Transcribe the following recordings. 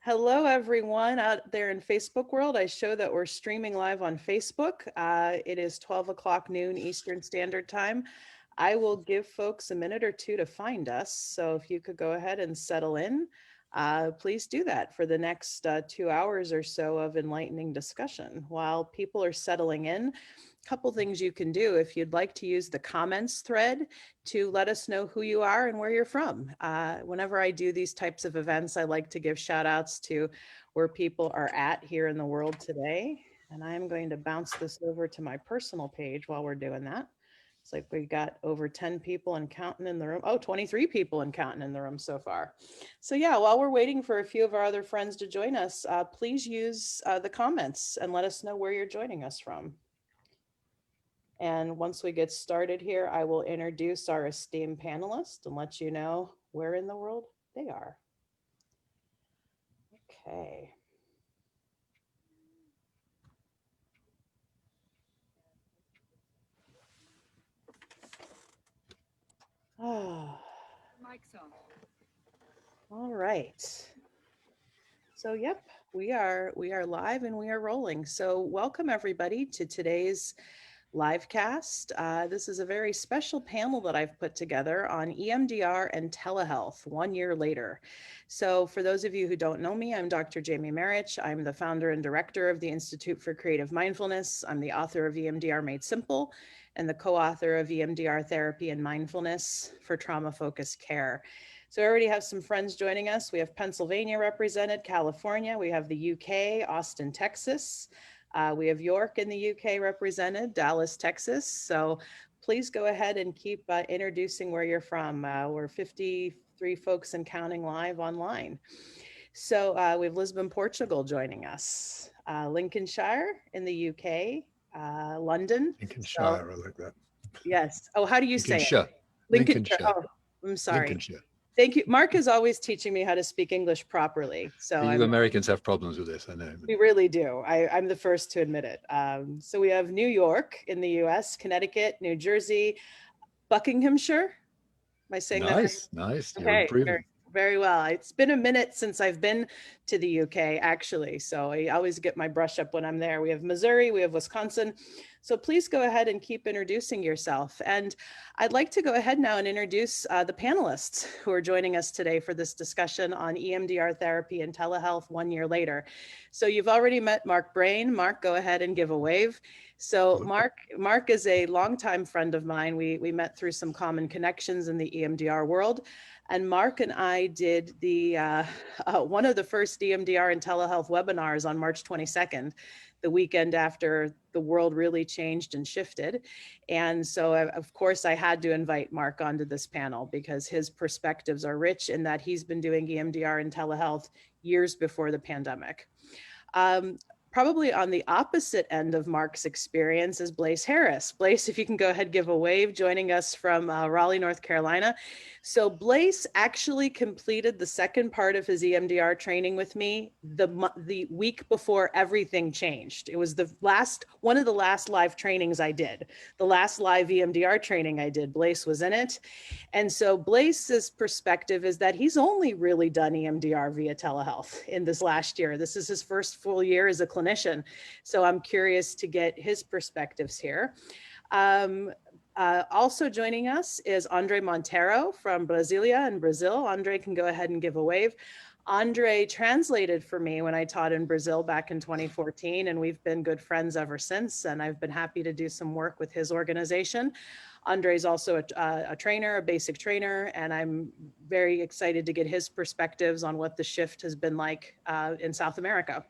Hello, everyone out there in Facebook world. I show that we're streaming live on Facebook. It is 12 o'clock noon Eastern Standard Time. I will give folks a minute or two to find us. So if you could go ahead and settle in, please do that for the next 2 hours or so of enlightening discussion. While people are settling in, a couple things you can do if you'd like to use the comments thread to let us know who you are and where you're from. Whenever I do these types of events, I like to give shout outs to where people are at here in the world today. And I'm going to bounce this over to my personal page while we're doing that. It's like we got over 10 people and counting in the room. Oh, 23 people and counting in the room so far. So yeah, while we're waiting for a few of our other friends to join us, please use the comments and let us know where you're joining us from. And once we get started here, I will introduce our esteemed panelists and let you know where in the world they are. Okay. Oh. Mic's on. All right. So yep, we are live and we are rolling. So welcome everybody to today's live cast. This is a very special panel that I've put together on EMDR and telehealth 1 year later. So for those of you who don't know me, I'm Dr. Jamie Marich. I'm the founder and director of the Institute for Creative Mindfulness. I'm the author of EMDR Made Simple and the co-author of EMDR Therapy and Mindfulness for Trauma-Focused Care. So I already have some friends joining us. We have Pennsylvania represented, California. We have the UK, Austin, Texas. We have York in the UK represented, Dallas, Texas. So please go ahead and keep introducing where you're from. We're 53 folks and counting live online. So we have Lisbon, Portugal joining us, Lincolnshire in the UK, London. Lincolnshire, I like that. Yes. Oh, how do you say it? Lincolnshire. Oh, I'm sorry. Lincolnshire. Thank you. Mark is always teaching me how to speak English properly. So you Americans have problems with this, I know. We really do. I'm the first to admit it. So we have New York in the US, Connecticut, New Jersey, Buckinghamshire. Am I saying that right? Nice. Okay, You're improving. Very well. It's been a minute since I've been to the UK, actually. So I always get my brush up when I'm there. We have Missouri, we have Wisconsin. So please go ahead and keep introducing yourself. And I'd like to go ahead now and introduce the panelists who are joining us today for this discussion on EMDR therapy and telehealth 1 year later. So you've already met Mark Brayne. Mark, go ahead and give a wave. So Mark is a longtime friend of mine. We met through some common connections in the EMDR world. And Mark and I did the one of the first EMDR and telehealth webinars on March 22nd, the weekend after the world really changed and shifted. And so, of course, I had to invite Mark onto this panel because his perspectives are rich in that he's been doing EMDR and telehealth years before the pandemic. Probably on the opposite end of Mark's experience is Blaise Harris. Blaise, if you can go ahead, give a wave, joining us from Raleigh, North Carolina. So Blaise actually completed the second part of his EMDR training with me the week before everything changed. It was one of the last live trainings I did. The last live EMDR training I did, Blaise was in it. And so Blaise's perspective is that he's only really done EMDR via telehealth in this last year. This is his first full year as a clinician. So I'm curious to get his perspectives here. Also joining us is André Montero from Brasilia in Brazil. André can go ahead and give a wave. André translated for me when I taught in Brazil back in 2014, and we've been good friends ever since, and I've been happy to do some work with his organization. André is also a trainer, a basic trainer, and I'm very excited to get his perspectives on what the shift has been like in South America.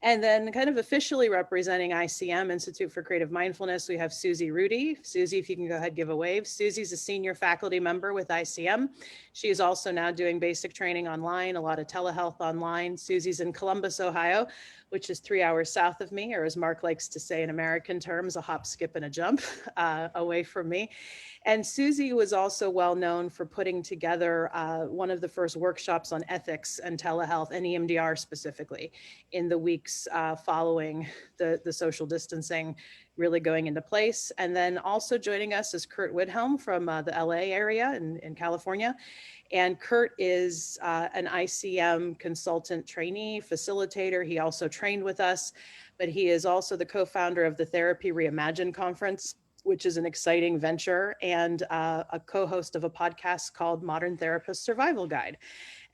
And then kind of officially representing ICM, Institute for Creative Mindfulness, we have Suzi Rutti. Suzi, if you can go ahead, give a wave. Suzi's a senior faculty member with ICM. She is also now doing basic training online, a lot of telehealth online. Suzi's in Columbus, Ohio, which is 3 hours south of me, or as Mark likes to say in American terms, a hop, skip, and a jump away from me. And Suzi was also well known for putting together one of the first workshops on ethics and telehealth and EMDR specifically in the weeks following the social distancing really going into place. And then also joining us is Curt Widhalm from the LA area in California. And Curt is an ICM consultant trainee, facilitator. He also trained with us, but he is also the co-founder of the Therapy Reimagined Conference, which is an exciting venture, and a co-host of a podcast called Modern Therapist Survival Guide.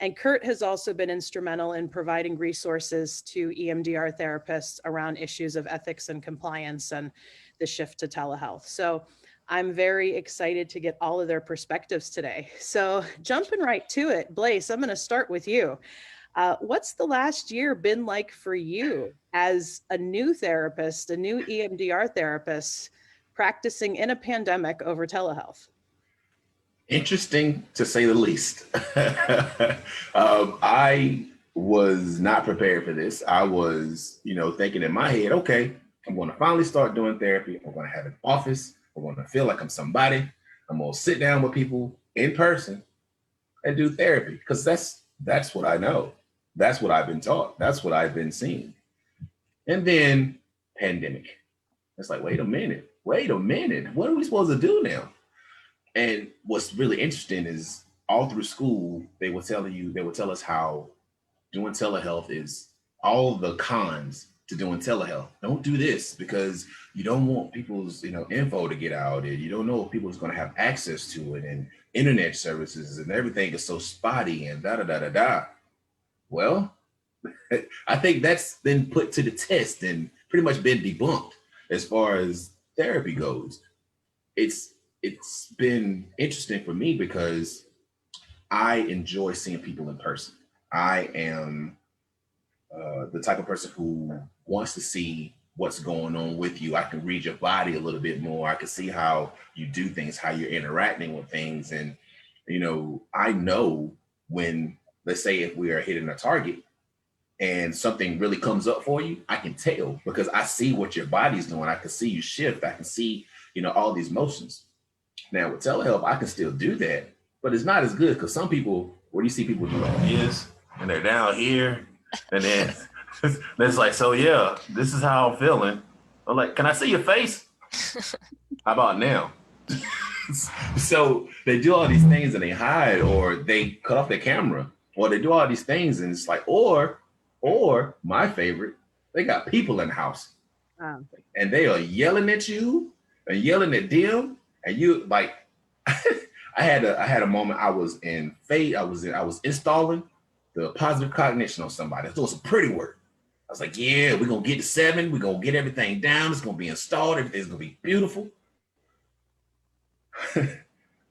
And Curt has also been instrumental in providing resources to EMDR therapists around issues of ethics and compliance and the shift to telehealth. So I'm very excited to get all of their perspectives today. So jumping right to it, Blaise, I'm going to start with you. What's the last year been like for you as a new therapist, a new EMDR therapist, practicing in a pandemic over telehealth? Interesting, to say the least. I was not prepared for this. I was, thinking in my head, okay, I'm going to finally start doing therapy. I'm going to have an office. I'm going to feel like I'm somebody. I'm going to sit down with people in person and do therapy, because that's what I know. That's what I've been taught. That's what I've been seeing. And then pandemic. It's like, wait a minute. What are we supposed to do now? And what's really interesting is all through school, they would tell us how doing telehealth is all the cons to doing telehealth. Don't do this because you don't want people's, info to get out, and you don't know if people is going to have access to it, and internet services and everything is so spotty and da. Well, I think that's been put to the test and pretty much been debunked as far as therapy goes. It's been interesting for me because I enjoy seeing people in person. I am the type of person who wants to see what's going on with you. I can read your body a little bit more. I can see how you do things, how you're interacting with things. And, I know when, let's say if we are hitting a target and something really comes up for you, I can tell because I see what your body's doing. I can see you shift. I can see, all these motions. Now with telehealth, I can still do that, but it's not as good because some people, where you see people do like this, and they're down here, and then it's like, so yeah, this is how I'm feeling. I'm like, can I see your face? How about now? So they do all these things and they hide, or they cut off their camera, or they do all these things, and it's like, or my favorite, they got people in the house, and they are yelling at you and yelling at them. And you like, I had a moment. I was installing the positive cognition on somebody. It was a pretty word. I was like, yeah, we're gonna get to 7. We're gonna get everything down. It's gonna be installed. Everything's gonna be beautiful.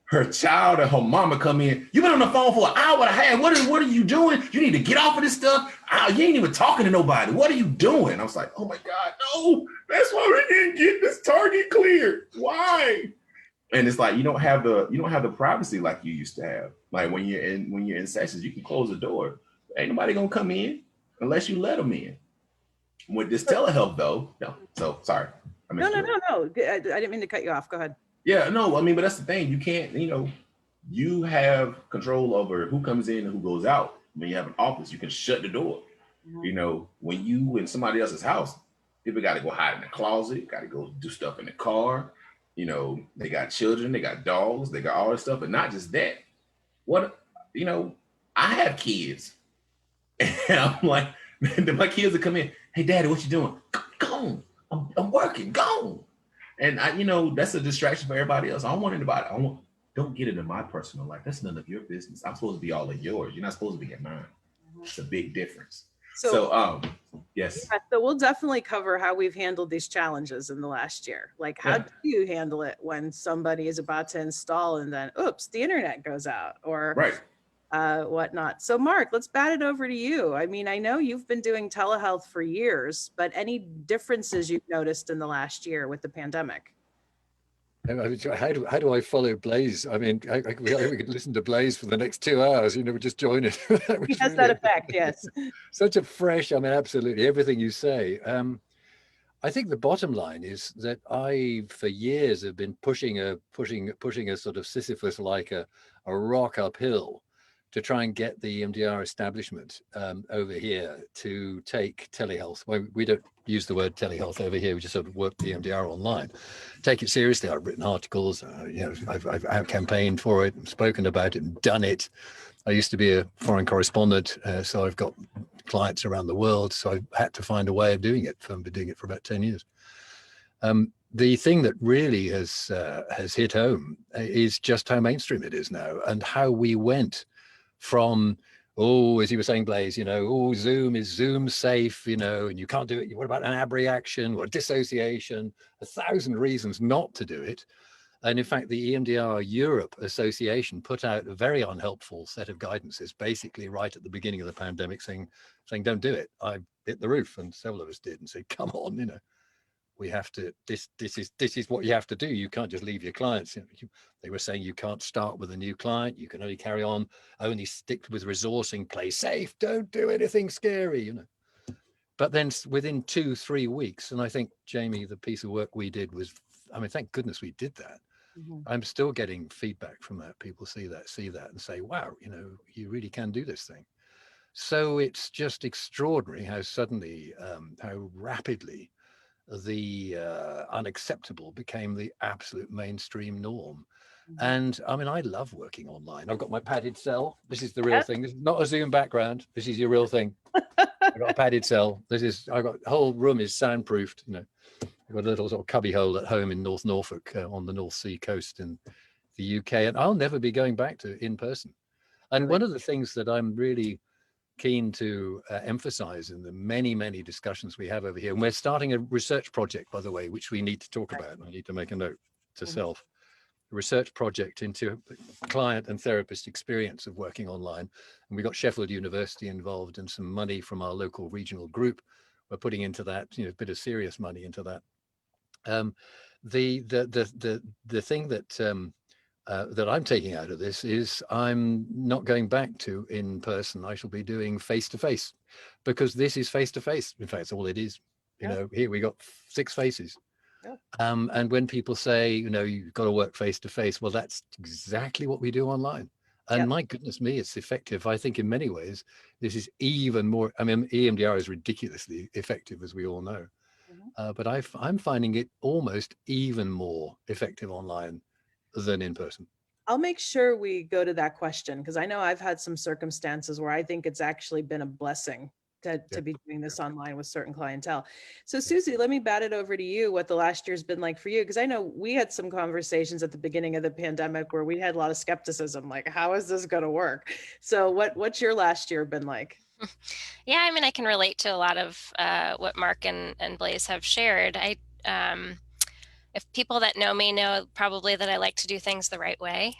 Her child and her mama come in. You've been on the phone for an hour and a half. What are you doing? You need to get off of this stuff. You ain't even talking to nobody. What are you doing? I was like, oh my God, no. That's why we didn't get this target cleared. Why? And it's like you don't have the privacy like you used to have. Like when you're in sessions, you can close the door. Ain't nobody gonna come in unless you let them in. With this telehealth though, no. So sorry. No. I didn't mean to cut you off. Go ahead. Yeah, no. I mean, but that's the thing. You can't. You have control over who comes in and who goes out. When you have an office, you can shut the door. Mm-hmm. When you in somebody else's house, people got to go hide in the closet. Got to go do stuff in the car. They got children, they got dogs, they got all this stuff, but not just that. I have kids. And I'm like, my kids will come in, hey, Daddy, what you doing? Go on. I'm working, go on. And that's a distraction for everybody else. I don't want anybody. Don't get into my personal life. That's none of your business. I'm supposed to be all of yours. You're not supposed to be in mine. It's a big difference. So yes. Yeah, so we'll definitely cover how we've handled these challenges in the last year. Like, how do you handle it when somebody is about to install and then, oops, the internet goes out, or whatnot. So Mark, let's bat it over to you. I mean, I know you've been doing telehealth for years, but any differences you've noticed in the last year with the pandemic? How do I follow Blaise? I mean, we could listen to Blaise for the next 2 hours. We just join it. He has that effect, yes. Such a fresh. I mean, absolutely everything you say. I think the bottom line is that I, for years, have been pushing a sort of Sisyphus like a rock uphill to try and get the EMDR establishment over here to take telehealth. Well, we don't use the word telehealth over here. We just sort of work the EMDR online. Take it seriously. I've written articles. I've campaigned for it, spoken about it, and done it. I used to be a foreign correspondent, so I've got clients around the world. So I had to find a way of doing it. I've been doing it for about 10 years. The thing that really has hit home is just how mainstream it is now, and how we went from, as you were saying, Blaise, Zoom is Zoom safe, and you can't do it. What about an ab reaction or dissociation? 1,000 reasons not to do it. And in fact, the EMDR Europe Association put out a very unhelpful set of guidances, basically right at the beginning of the pandemic, saying, don't do it. I hit the roof, and several of us did, and said, come on, we have to, this is what you have to do. You can't just leave your clients. They were saying you can't start with a new client. You can only carry on, only stick with resourcing, play safe, don't do anything scary, But then within 2-3 weeks, and I think, Jamie, the piece of work we did was, thank goodness we did that. Mm-hmm. I'm still getting feedback from that. People see that and say, wow, you really can do this thing. So it's just extraordinary how suddenly, how rapidly the unacceptable became the absolute mainstream norm. Mm-hmm. And I love working online. I've got my padded cell. This is the real thing. This is not a Zoom background. This is your real thing. I've got a padded cell. I've got the whole room is soundproofed. I've got a little sort of cubby hole at home in North Norfolk on the North Sea coast in the UK. And I'll never be going back to in person. And one of the things that I'm really keen to emphasize in the many, many discussions we have over here. And we're starting a research project, by the way, which we need to talk about. I need to make a note to self. A research project into client and therapist experience of working online. And we got Sheffield University involved and some money from our local regional group. We're putting into that, a bit of serious money into that. The thing that I'm taking out of this is I'm not going back to in person. I shall be doing face-to-face, because this is face-to-face. In fact, that's all it is. Here we got 6 faces. Yeah. And when people say, you've got to work face-to-face, well, that's exactly what we do online. And my goodness me, it's effective. I think in many ways, this is even more, EMDR is ridiculously effective, as we all know. Mm-hmm. But I'm finding it almost even more effective online than in person. I'll make sure we go to that question, because I know I've had some circumstances where I think it's actually been a blessing to be doing this online with certain clientele. So Suzi, let me bat it over to you, what the last year's been like for you, because I know we had some conversations at the beginning of the pandemic where we had a lot of skepticism, like, how is this going to work? So what's your last year been like? Yeah, I can relate to a lot of what Mark and Blaise have shared. If people that know me know probably that I like to do things the right way.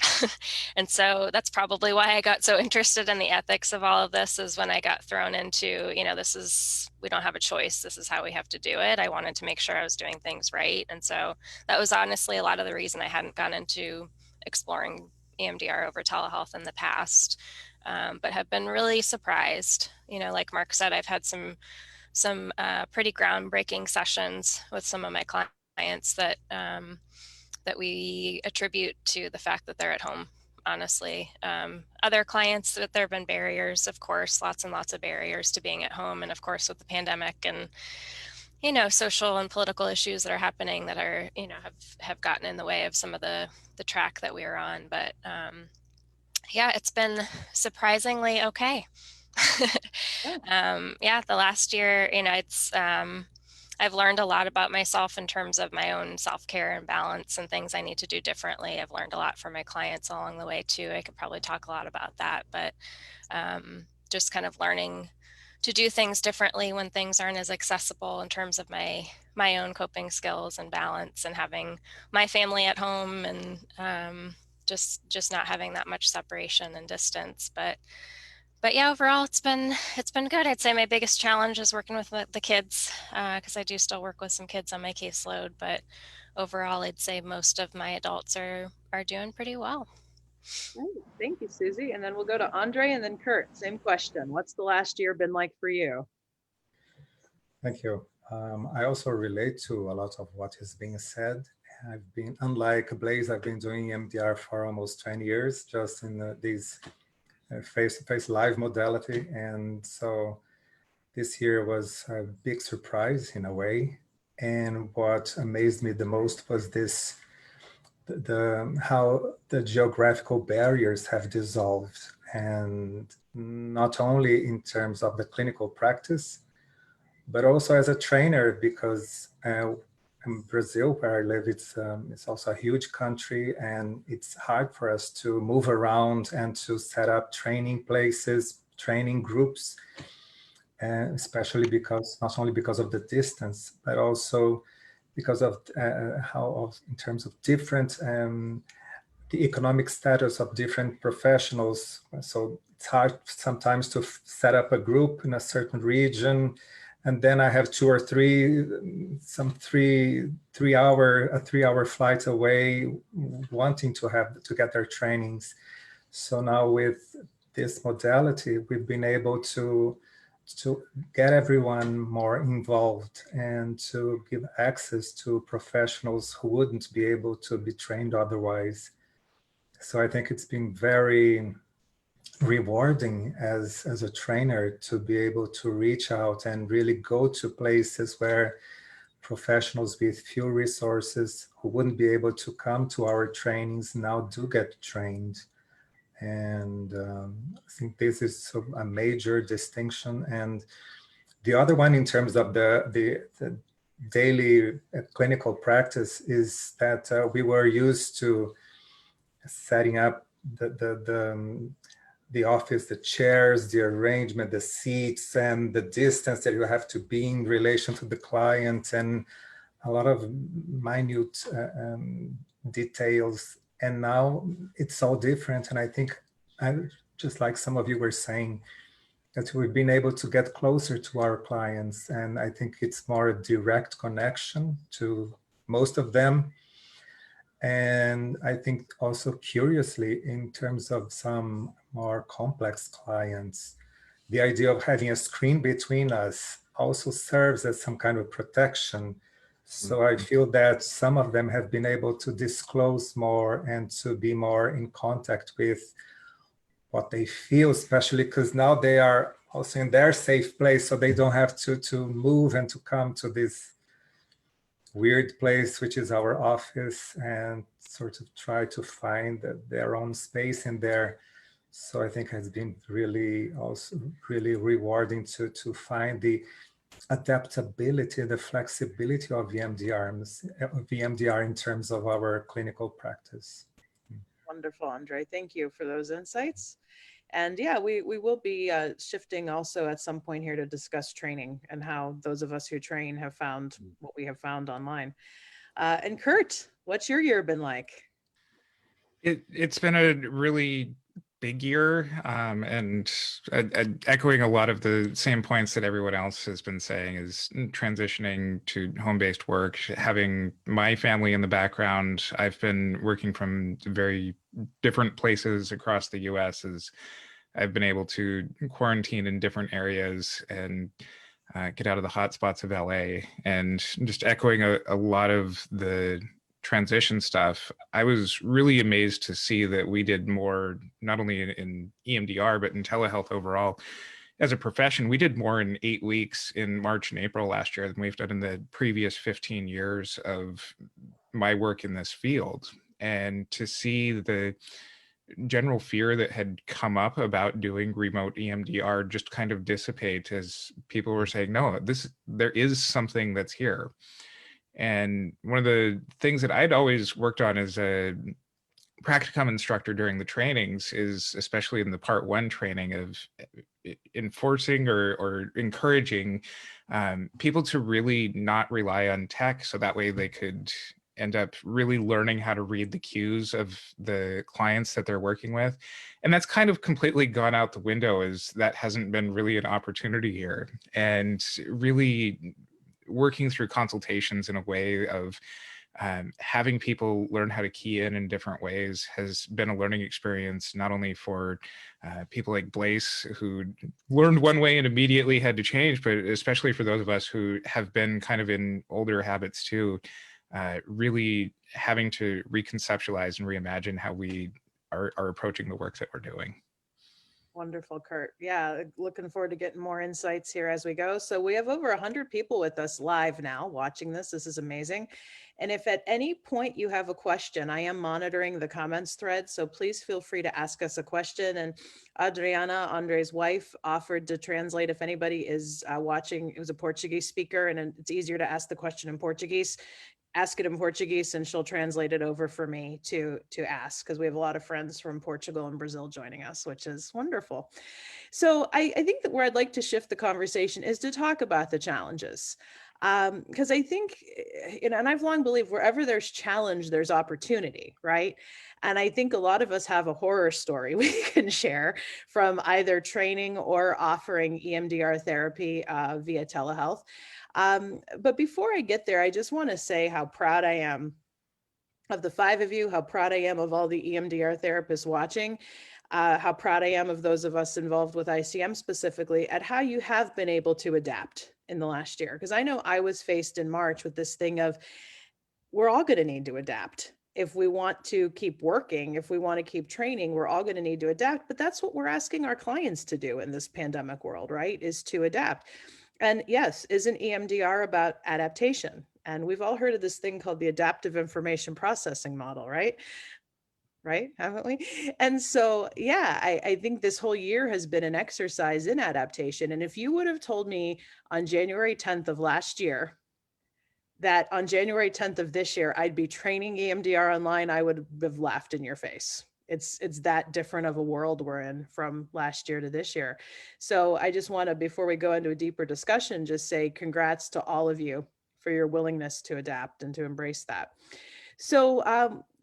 And so that's probably why I got so interested in the ethics of all of this, is when I got thrown into, we don't have a choice. This is how we have to do it. I wanted to make sure I was doing things right. And so that was honestly a lot of the reason I hadn't gone into exploring EMDR over telehealth in the past, but have been really surprised. Like Mark said, I've had some pretty groundbreaking sessions with some of my clients that we attribute to the fact that they're at home, honestly. Other clients, that there have been barriers, of course, lots and lots of barriers to being at home. And of course, with the pandemic and, social and political issues that are happening that are, have gotten in the way of some of the track that we are on. But it's been surprisingly okay. The last year, it's, I've learned a lot about myself in terms of my own self-care and balance and things I need to do differently. I've learned a lot from my clients along the way too. I could probably talk a lot about that, but just kind of learning to do things differently when things aren't as accessible in terms of my own coping skills and balance, and having my family at home, and just not having that much separation and distance. But yeah, overall, it's been good. I'd say my biggest challenge is working with the kids, because I do still work with some kids on my caseload. But overall, I'd say most of my adults are doing pretty well. Thank you, Suzi. And then we'll go to André and then Curt. Same question. What's the last year been like for you? Thank you. I also relate to a lot of what is being said. I've been, unlike Blaise, I've been doing EMDR for almost 20 years, just in these face-to-face live modality. And so this year was a big surprise in a way. And what amazed me the most was how the geographical barriers have dissolved, and not only in terms of the clinical practice, but also as a trainer, because in Brazil, where I live, it's also a huge country, and it's hard for us to move around and to set up training places, training groups, especially because not only because of the distance, but also because of in terms of different the economic status of different professionals. So it's hard sometimes to set up a group in a certain region, and then I have 2 or 3, some 3-hour flight away, wanting to get their trainings. So now with this modality, we've been able to get everyone more involved and to give access to professionals who wouldn't be able to be trained otherwise. So I think it's been very rewarding as a trainer to be able to reach out and really go to places where professionals with few resources who wouldn't be able to come to our trainings now do get trained. And I think this is a major distinction. And the other one in terms of the daily clinical practice is that we were used to setting up the office, the chairs, the arrangement, the seats, and the distance that you have to be in relation to the client, and a lot of minute details. And now it's all different. And I think, just like some of you were saying, that we've been able to get closer to our clients. And I think it's more a direct connection to most of them. And I think also curiously, in terms of some more complex clients, the idea of having a screen between us also serves as some kind of protection. So I feel that some of them have been able to disclose more and to be more in contact with what they feel, especially because now they are also in their safe place, so they don't have to move and to come to this weird place, which is our office, and sort of try to find their own space in there. So I think it has been really rewarding to find the adaptability, the flexibility of EMDR in terms of our clinical practice. Wonderful, André. Thank you for those insights. And yeah, we will be shifting also at some point here to discuss training and how those of us who train have found what we have found online. And Curt, what's your year been like? It's been a really big year, and echoing a lot of the same points that everyone else has been saying, is transitioning to home-based work, having my family in the background. I've been working from very different places across the US, as I've been able to quarantine in different areas and get out of the hot spots of LA. And just echoing a lot of the transition stuff, I was really amazed to see that we did more, not only in EMDR, but in telehealth overall. As a profession, we did more in 8 weeks in March and April last year than we've done in the previous 15 years of my work in this field. And to see the general fear that had come up about doing remote EMDR just kind of dissipate, as people were saying, no, there is something that's here. And one of the things that I'd always worked on as a practicum instructor during the trainings is, especially in the part 1 training, of enforcing or encouraging people to really not rely on tech, so that way they could end up really learning how to read the cues of the clients that they're working with. And that's kind of completely gone out the window, as that hasn't been really an opportunity here. And really working through consultations in a way of having people learn how to key in different ways has been a learning experience, not only for people like Blaise, who learned one way and immediately had to change, but especially for those of us who have been kind of in older habits too, really having to reconceptualize and reimagine how we are approaching the work that we're doing. Wonderful, Curt. Yeah, looking forward to getting more insights here as we go. So we have over 100 people with us live now watching this. This is amazing. And if at any point you have a question, I am monitoring the comments thread, so please feel free to ask us a question. And Adriana, André's wife, offered to translate if anybody is watching. It was a Portuguese speaker, and it's easier to ask the question in Portuguese. Ask it in Portuguese and she'll translate it over for me to ask, because we have a lot of friends from Portugal and Brazil joining us, which is wonderful. So I think that where I'd like to shift the conversation is to talk about the challenges. Because I think, and I've long believed wherever there's challenge, there's opportunity, right? And I think a lot of us have a horror story we can share from either training or offering EMDR therapy via telehealth. But before I get there, I just want to say how proud I am of the 5 of you, how proud I am of all the EMDR therapists watching, how proud I am of those of us involved with ICM specifically, at how you have been able to adapt in the last year. Because I know I was faced in March with this thing of, we're all going to need to adapt. If we want to keep working, if we want to keep training, we're all going to need to adapt. But that's what we're asking our clients to do in this pandemic world, right? Is to adapt. And yes, isn't EMDR about adaptation? And we've all heard of this thing called the adaptive information processing model, right? Right, haven't we? And so, yeah, I think this whole year has been an exercise in adaptation. And if you would have told me on January 10th of last year that on January 10th of this year, I'd be training EMDR online, I would have laughed in your face. It's that different of a world we're in from last year to this year. So I just want to, before we go into a deeper discussion, just say congrats to all of you for your willingness to adapt and to embrace that. So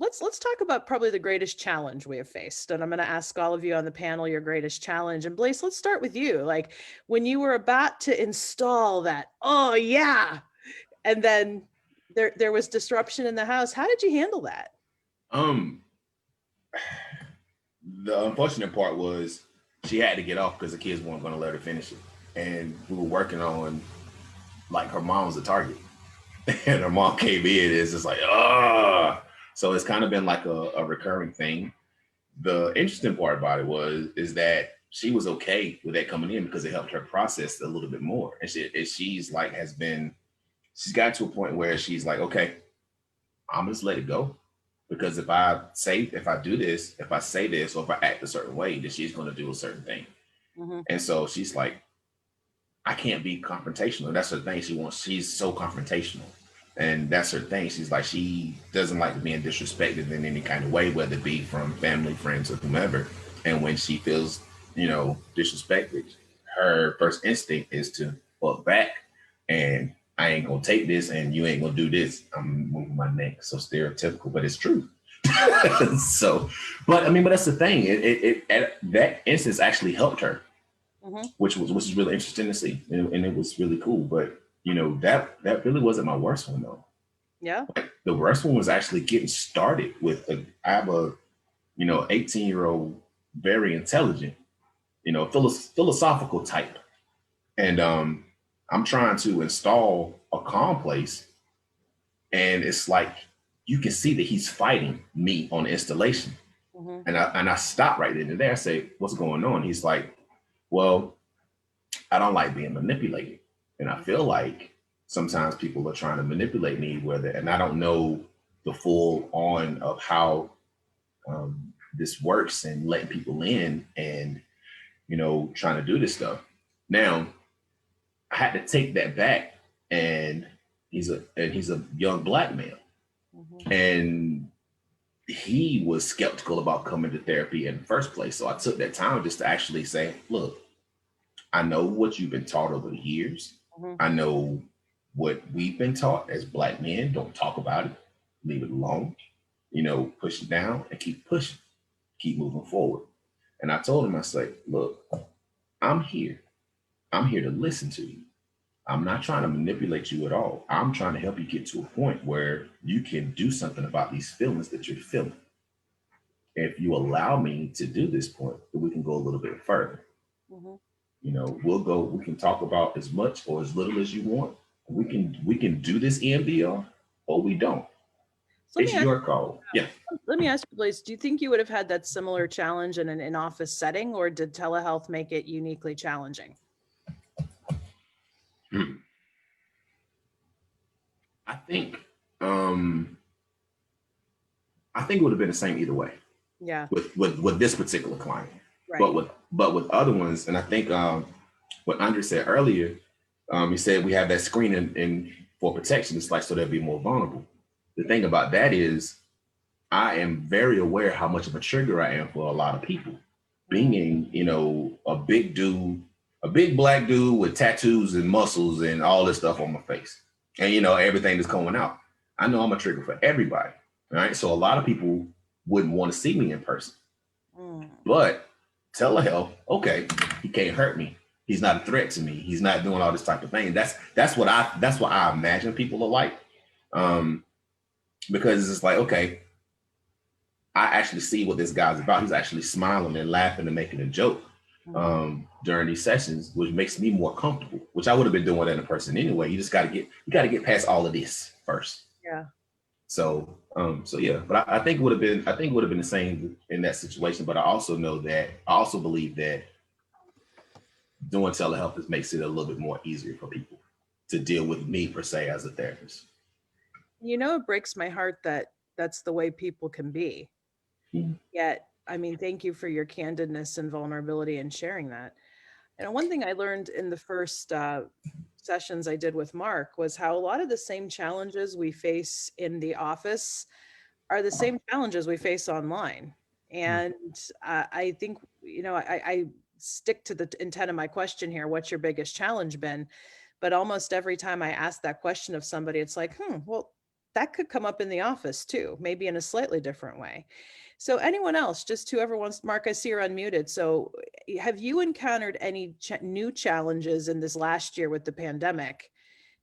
let's talk about probably the greatest challenge we have faced. And I'm going to ask all of you on the panel your greatest challenge. And Blaise, let's start with you. Like when you were about to install that, oh yeah, and then there was disruption in the house. How did you handle that? The unfortunate part was she had to get off because the kids weren't going to let her finish it. And we were working on, like, her mom was a target. And her mom came in, it's just like, ah. So it's kind of been like a recurring thing. The interesting part about it is that she was okay with that coming in because it helped her process a little bit more. And she's got to a point where she's like, okay, I'm just let it go. Because if I do this, if I say this, or if I act a certain way, then she's going to do a certain thing. Mm-hmm. And so she's like, I can't be confrontational. That's her thing. She's so confrontational. And that's her thing. She's like, she doesn't like being disrespected in any kind of way, whether it be from family, friends, or whomever. And when she feels, disrespected, her first instinct is to fuck back. And I ain't gonna take this, and you ain't gonna do this. I'm moving my neck. So stereotypical, but it's true. But that's the thing. It that instance actually helped her, mm-hmm. which is really interesting to see, and it was really cool. But that really wasn't my worst one though. Yeah. The worst one was actually getting started with I have a 18-year-old, very intelligent, philosophical type, and I'm trying to install a calm place, and it's like you can see that he's fighting me on the installation. Mm-hmm. And I stop right then and there. I say, "What's going on?" He's like, "Well, I don't like being manipulated, and I feel like sometimes people are trying to manipulate me, and I don't know the full on of how this works and letting people in, and trying to do this stuff now." I had to take that back, and he's a young Black male, mm-hmm. and he was skeptical about coming to therapy in the first place. So I took that time just to actually say, look, I know what you've been taught over the years. Mm-hmm. I know what we've been taught as Black men. Don't talk about it, leave it alone, push it down and keep pushing, keep moving forward. And I told him, I said, look, I'm here to listen to you. I'm not trying to manipulate you at all. I'm trying to help you get to a point where you can do something about these feelings that you're feeling. If you allow me to do this point, then we can go a little bit further. Mm-hmm. We can talk about as much or as little as you want. We can do this EMDR or we don't. So It's your call. Yeah. let me ask you, Blaise, do you think you would have had that similar challenge in an in-office setting, or did telehealth make it uniquely challenging? I think it would have been the same either way. Yeah. With this particular client. Right. But with other ones, and I think what André said earlier, he said we have that screening in for protection. It's like so they'll be more vulnerable. The thing about that is I am very aware how much of a trigger I am for a lot of people. Being, you know, a big dude, a big black dude with tattoos and muscles and all this stuff on my face. And, you know, everything that's coming out. I know I'm a trigger for everybody. Right. So a lot of people wouldn't want to see me in person. But telehealth, okay, he can't hurt me. He's not a threat to me. He's not doing all this type of thing. That's what I imagine people are like. Because it's like, okay, I actually see what this guy's about. He's actually smiling and laughing and making a joke during these sessions, which makes me more comfortable, which I would have been doing that in person anyway. You just got to get past all of this first. Yeah. So yeah, but I think it would have been the same in that situation. But I also believe that doing telehealth makes it a little bit more easier for people to deal with me per se as a therapist. You know, it breaks my heart that that's the way people can be. Yet, I mean, thank you for your candidness and vulnerability and sharing that. And one thing I learned in the first sessions I did with Mark was how a lot of the same challenges we face in the office are the same challenges we face online. And I think, you know, I stick to the intent of my question here. What's your biggest challenge been? But almost every time I ask that question of somebody, it's like, well, that could come up in the office too, maybe in a slightly different way. So anyone else, just whoever wants, Mark, I see you're unmuted. So have you encountered any new challenges in this last year with the pandemic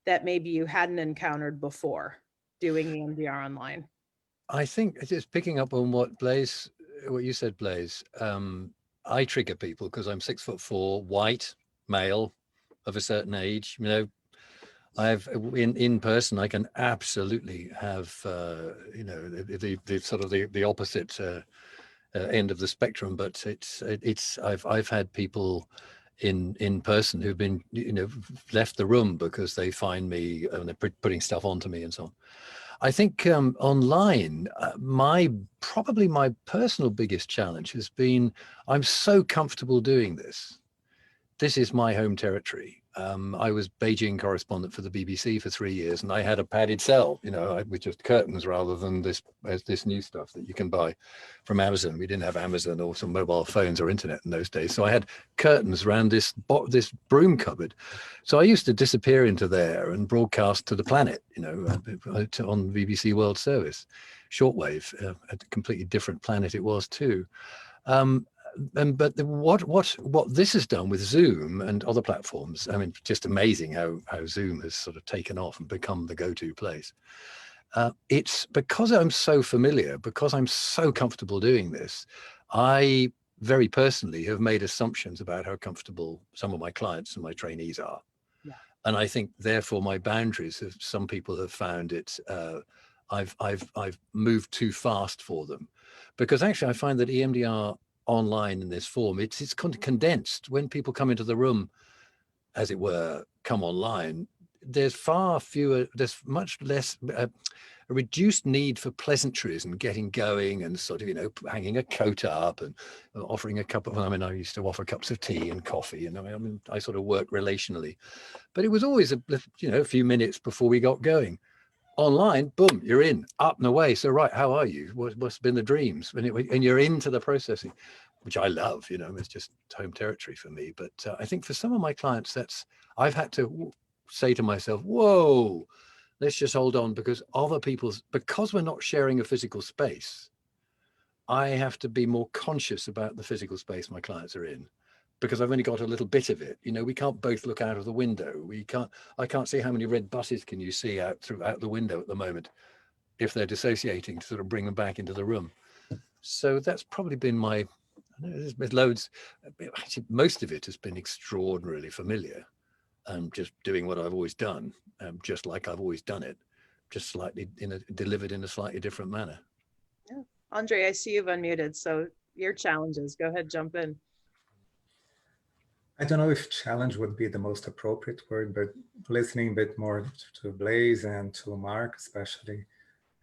that maybe you hadn't encountered before doing EMDR online? I think just picking up on what you said, Blaise, I trigger people because I'm 6'4", white, male, of a certain age. You know, I've in person, I can absolutely have, you know, the sort of the opposite end of the spectrum. But I've had people in person who've been, you know, left the room because they find me and they're putting stuff onto me and so on. I think online, probably my personal biggest challenge has been I'm so comfortable doing this. This is my home territory. I was Beijing correspondent for the BBC for 3 years, and I had a padded cell, you know, with just curtains rather than this new stuff that you can buy from Amazon. We didn't have Amazon or some mobile phones or internet in those days, so I had curtains around this broom cupboard. So I used to disappear into there and broadcast to the planet, you know, on BBC World Service, shortwave, a completely different planet it was too. But what this has done with Zoom and other platforms, I mean, just amazing how Zoom has sort of taken off and become the go-to place. It's because I'm so familiar, because I'm so comfortable doing this, I very personally have made assumptions about how comfortable some of my clients and my trainees are. Yeah. And I think therefore my boundaries some people have found it, I've moved too fast for them, because actually I find that EMDR online in this form, it's condensed. When people come into the room, as it were, come online, there's much less a reduced need for pleasantries and getting going and sort of, you know, hanging a coat up and offering a cup of, I mean, I used to offer cups of tea and coffee, and I mean, I sort of work relationally, but it was always a few minutes before we got going. Online, boom, you're in, up and away. So, right, how are you? What's been the dreams? And you're into the processing, which I love, you know, it's just home territory for me. But I think for some of my clients, I've had to say to myself, whoa, let's just hold on, because because we're not sharing a physical space, I have to be more conscious about the physical space my clients are in, because I've only got a little bit of it. You know, we can't both look out of the window. I can't see how many red buses can you see out the window at the moment if they're dissociating, to sort of bring them back into the room. So that's probably been there's loads. Actually, most of it has been extraordinarily familiar. Just doing what I've always done, just like I've always done it. just slightly delivered in a slightly different manner. Yeah. André, I see you've unmuted, so your challenges, go ahead, jump in. I don't know if challenge would be the most appropriate word, but listening a bit more to Blaise and to Mark especially,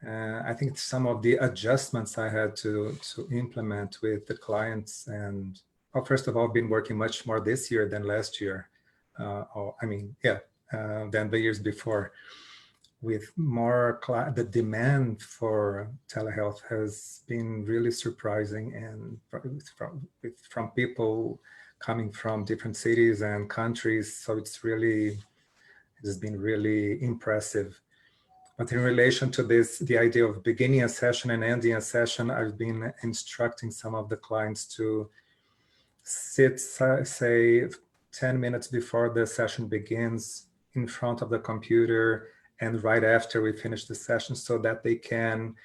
I think some of the adjustments I had to implement with the clients, and well, first of all, I've been working much more this year than last year, than the years before. With more, the demand for telehealth has been really surprising, and from people coming from different cities and countries. So it's been really impressive. But in relation to this, the idea of beginning a session and ending a session, I've been instructing some of the clients to sit, say, 10 minutes before the session begins in front of the computer and right after we finish the session, so that they can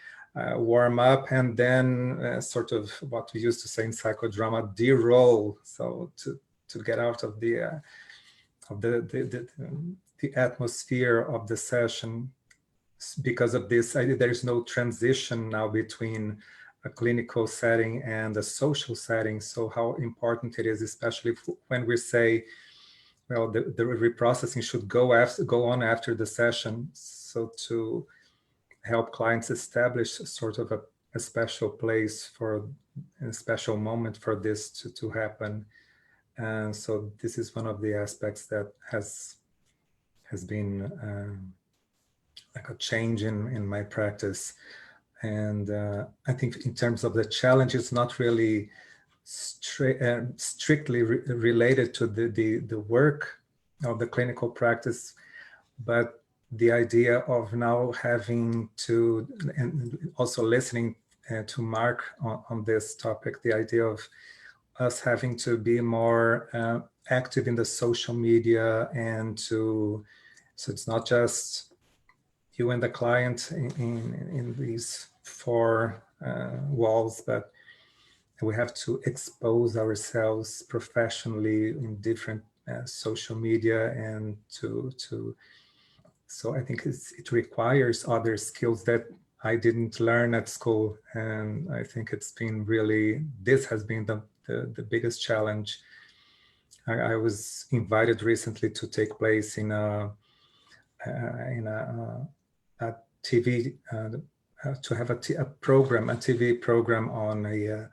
warm up and then sort of what we used to say in psychodrama, de-roll, so to get out of the atmosphere of the session. Because of this, there's no transition now between a clinical setting and a social setting. So how important it is, especially when we say, well, the reprocessing should go on after the session. So to help clients establish sort of a special place a special moment for this to happen. And so this is one of the aspects that has been like a change in my practice. And I think in terms of the challenge, it's not really strictly related to the work of the clinical practice, but the idea of now having to, and also listening to Mark on this topic, the idea of us having to be more active in the social media, and so it's not just you and the client in these four walls, but we have to expose ourselves professionally in different social media, and so I think it requires other skills that I didn't learn at school. And I think it's been this has been the biggest challenge. I was invited recently to take place in a TV, to have a TV program on a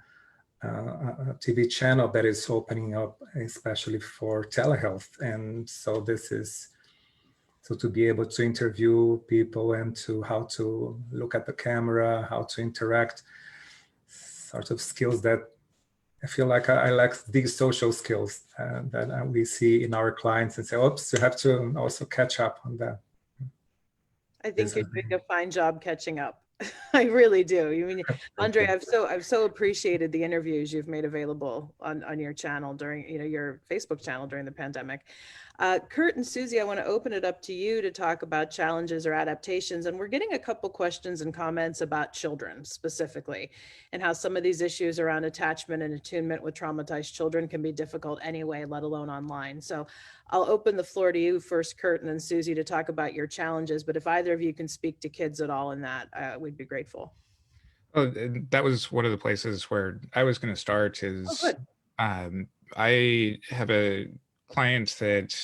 TV channel that is opening up especially for telehealth. And so to be able to interview people and how to look at the camera, how to interact, sort of skills that I feel like I lack, these social skills that we see in our clients, and say, oops, you have to also catch up on that. I think you're doing a fine job catching up. I really do. You mean, André, I've so appreciated the interviews you've made available on your channel during, your Facebook channel during the pandemic. Curt and Suzi, I want to open it up to you to talk about challenges or adaptations. And we're getting a couple questions and comments about children specifically, and how some of these issues around attachment and attunement with traumatized children can be difficult anyway, let alone online. So I'll open the floor to you first, Curt, and then Suzi, to talk about your challenges. But if either of you can speak to kids at all in that, we'd be grateful. Oh, that was one of the places where I was going to start. I have a client that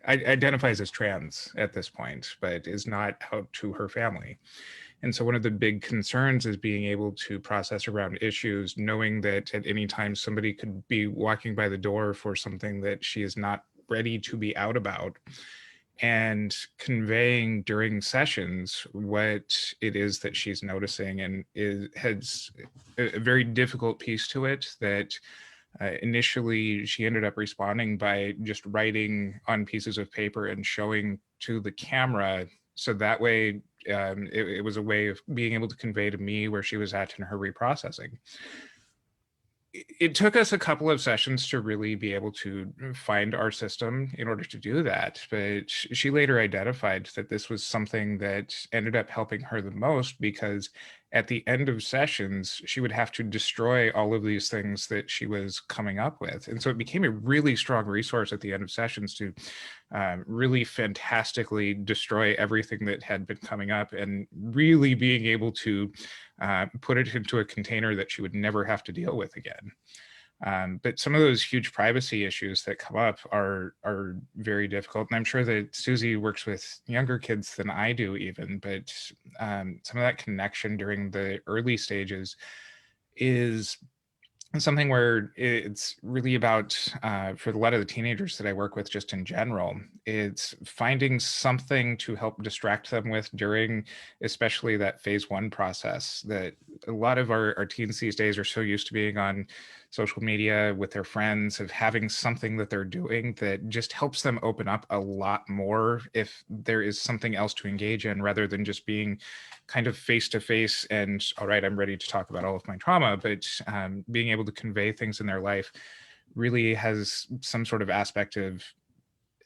identifies as trans at this point, but is not out to her family. And so one of the big concerns is being able to process around issues, knowing that at any time somebody could be walking by the door for something that she is not ready to be out about, and conveying during sessions what it is that she's noticing. And has a very difficult piece to it that initially she ended up responding by just writing on pieces of paper and showing to the camera. So that way it was a way of being able to convey to me where she was at in her reprocessing. It took us a couple of sessions to really be able to find our system in order to do that. But she later identified that this was something that ended up helping her the most, because at the end of sessions, she would have to destroy all of these things that she was coming up with. And so it became a really strong resource at the end of sessions to really fantastically destroy everything that had been coming up, and really being able to put it into a container that she would never have to deal with again. But some of those huge privacy issues that come up are very difficult. And I'm sure that Suzi works with younger kids than I do even, but some of that connection during the early stages is something where it's really about, for a lot of the teenagers that I work with just in general, it's finding something to help distract them with during especially that phase 1 process. That a lot of our teens these days are so used to being on social media with their friends, of having something that they're doing that just helps them open up a lot more if there is something else to engage in, rather than just being kind of face to face and, all right, I'm ready to talk about all of my trauma. But being able to convey things in their life really has some sort of aspect of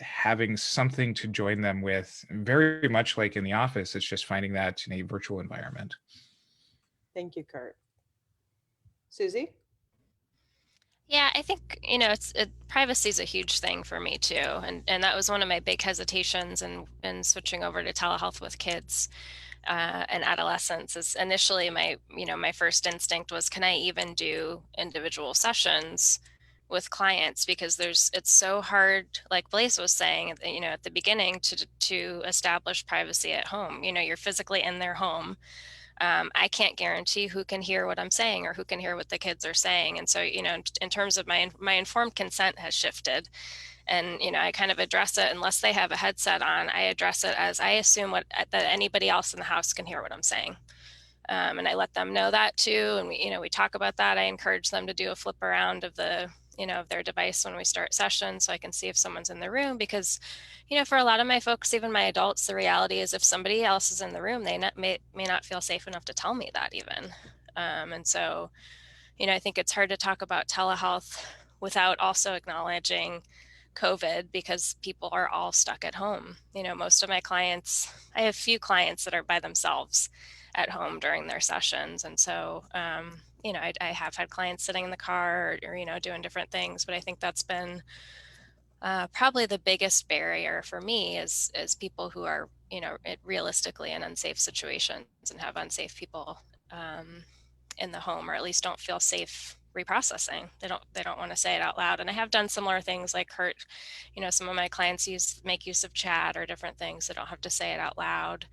having something to join them with, very much like in the office. It's just finding that in a virtual environment. Thank you, Curt. Suzi? Yeah, I think, privacy is a huge thing for me too. And that was one of my big hesitations in switching over to telehealth with kids and adolescents. Is initially my first instinct was, can I even do individual sessions with clients? Because it's so hard, like Blaise was saying, at the beginning, to establish privacy at home. You're physically in their home. I can't guarantee who can hear what I'm saying or who can hear what the kids are saying. And so, in terms of my informed consent has shifted. And, I kind of address it, unless they have a headset on, I address it as, I assume that anybody else in the house can hear what I'm saying. And I let them know that too. And we talk about that. I encourage them to do a flip around of of their device when we start sessions, so I can see if someone's in the room. Because, for a lot of my folks, even my adults, the reality is if somebody else is in the room, they may not feel safe enough to tell me that even. And so, I think it's hard to talk about telehealth without also acknowledging COVID, because people are all stuck at home. Most of my clients, I have few clients that are by themselves at home during their sessions. And so, I have had clients sitting in the car or doing different things, but I think that's been probably the biggest barrier for me is people who are, realistically in unsafe situations and have unsafe people in the home, or at least don't feel safe reprocessing. They don't want to say it out loud. And I have done similar things like Curt, some of my clients make use of chat or different things. They don't have to say it out loud.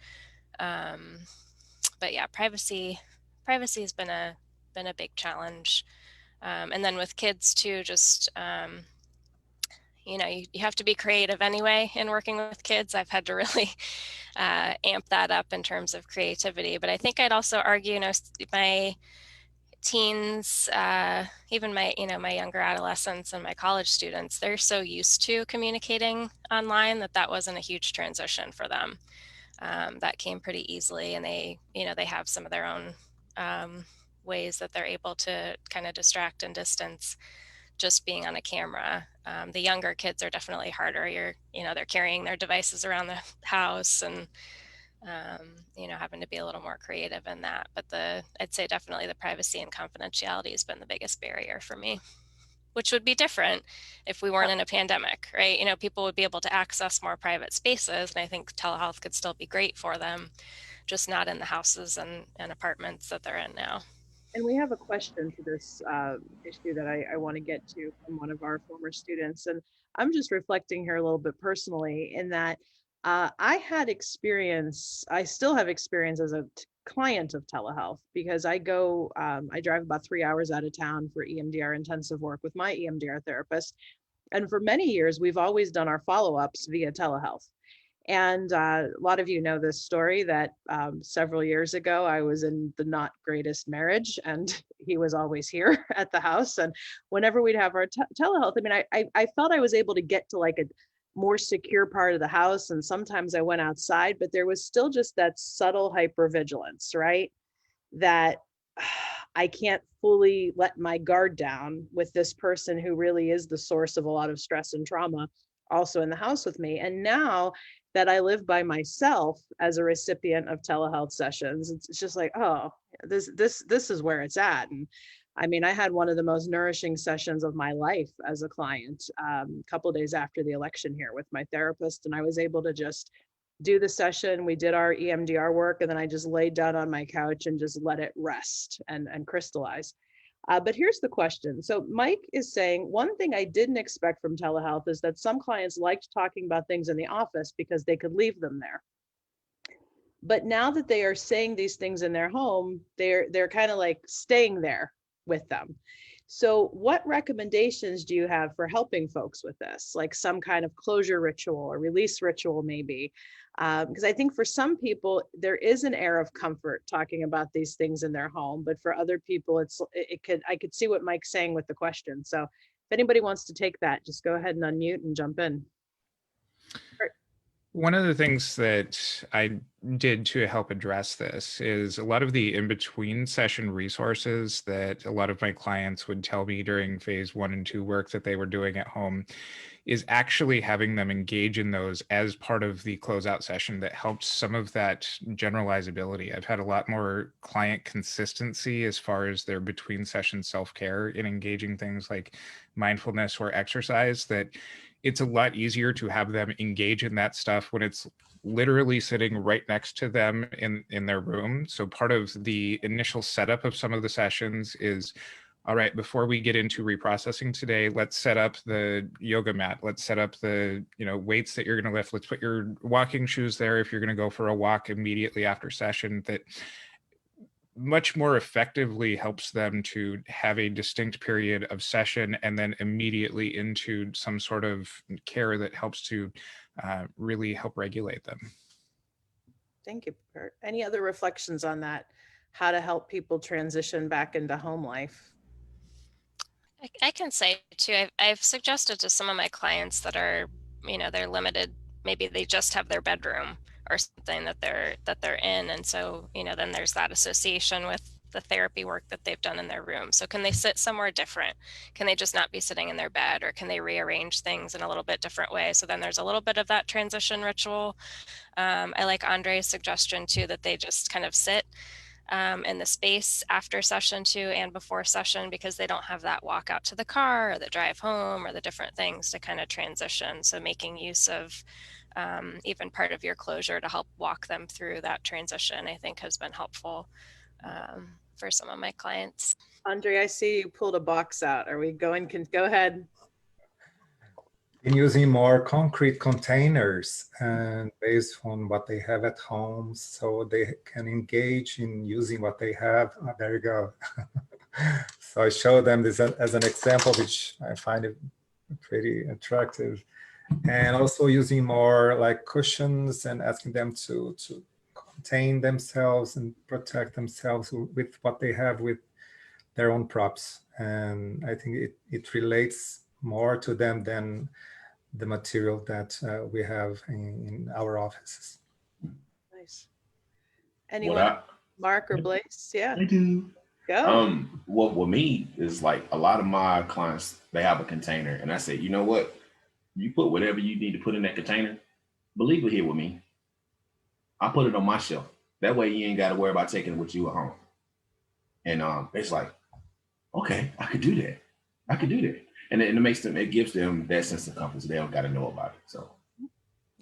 But yeah, privacy has been a big challenge. And then with kids too, just, you have to be creative anyway in working with kids. I've had to really amp that up in terms of creativity. But I think I'd also argue, my teens, even my younger adolescents and my college students, they're so used to communicating online that wasn't a huge transition for them. That came pretty easily, and they have some of their own ways that they're able to kind of distract and distance just being on a camera. The younger kids are definitely harder. They're carrying their devices around the house and having to be a little more creative in that. But I'd say definitely the privacy and confidentiality has been the biggest barrier for me, which would be different if we weren't in a pandemic, right? People would be able to access more private spaces, and I think telehealth could still be great for them, just not in the houses and apartments that they're in now. And we have a question to this issue that I want to get to from one of our former students. And I'm just reflecting here a little bit personally in that I still have experience as a client of telehealth, because I drive about 3 hours out of town for EMDR intensive work with my EMDR therapist. And for many years, we've always done our follow-ups via telehealth. And a lot of you know this story that several years ago, I was in the not greatest marriage, and he was always here at the house. And whenever we'd have our telehealth, I felt I was able to get to like a more secure part of the house. And sometimes I went outside, but there was still just that subtle hypervigilance, right? That I can't fully let my guard down with this person who really is the source of a lot of stress and trauma also in the house with me. And now that I live by myself as a recipient of telehealth sessions, it's just like, oh, this is where it's at. And I mean, I had one of the most nourishing sessions of my life as a client a couple of days after the election here with my therapist, and I was able to just do the session. We did our EMDR work, and then I just laid down on my couch and just let it rest and crystallize. But here's the question. So Mike is saying, one thing I didn't expect from telehealth is that some clients liked talking about things in the office because they could leave them there. But now that they are saying these things in their home, they're kind of like staying there with them. So what recommendations do you have for helping folks with this? Like some kind of closure ritual or release ritual maybe? Because I think for some people, there is an air of comfort talking about these things in their home, but for other people, I could see what Mike's saying with the question. So if anybody wants to take that, just go ahead and unmute and jump in. One of the things that I did to help address this is a lot of the in-between session resources that a lot of my clients would tell me during phase 1 and 2 work that they were doing at home is actually having them engage in those as part of the closeout session that helps some of that generalizability. I've had a lot more client consistency as far as their between session self-care in engaging things like mindfulness or exercise, that it's a lot easier to have them engage in that stuff when it's literally sitting right next to them in their room. So part of the initial setup of some of the sessions is, all right, before we get into reprocessing today, let's set up the yoga mat. Let's set up the weights that you're going to lift. Let's put your walking shoes there if you're going to go for a walk immediately after session. That much more effectively helps them to have a distinct period of session and then immediately into some sort of care that helps to really help regulate them. Thank you, Curt. Any other reflections on that? How to help people transition back into home life? I can say too, I've suggested to some of my clients that are, they're limited, maybe they just have their bedroom or something that they're in. And so, then there's that association with the therapy work that they've done in their room. So can they sit somewhere different? Can they just not be sitting in their bed, or can they rearrange things in a little bit different way? So then there's a little bit of that transition ritual. I like Andre's suggestion too, that they just kind of sit in the space after session 2 and before session, because they don't have that walk out to the car or the drive home or the different things to kind of transition. So making use of even part of your closure to help walk them through that transition, I think has been helpful for some of my clients. André, I see you pulled a box out. Are we going? Go ahead. In using more concrete containers and based on what they have at home, so they can engage in using what they have. Oh, there you go. So I show them this as an example, which I find it pretty attractive. And also using more like cushions and asking them to contain themselves and protect themselves with what they have with their own props. And I think it relates more to them than the material that we have in our offices. Nice. Anyone? Mark or Blaise? Yeah. I do. Go. What with me is like a lot of my clients, they have a container, and I say, you know what? You put whatever you need to put in that container, but leave it here with me. I put it on my shelf. That way you ain't got to worry about taking it with you at home. And it's like, okay, I could do that. I could do that. And it gives them that sense of comfort. So they don't got to know about it. So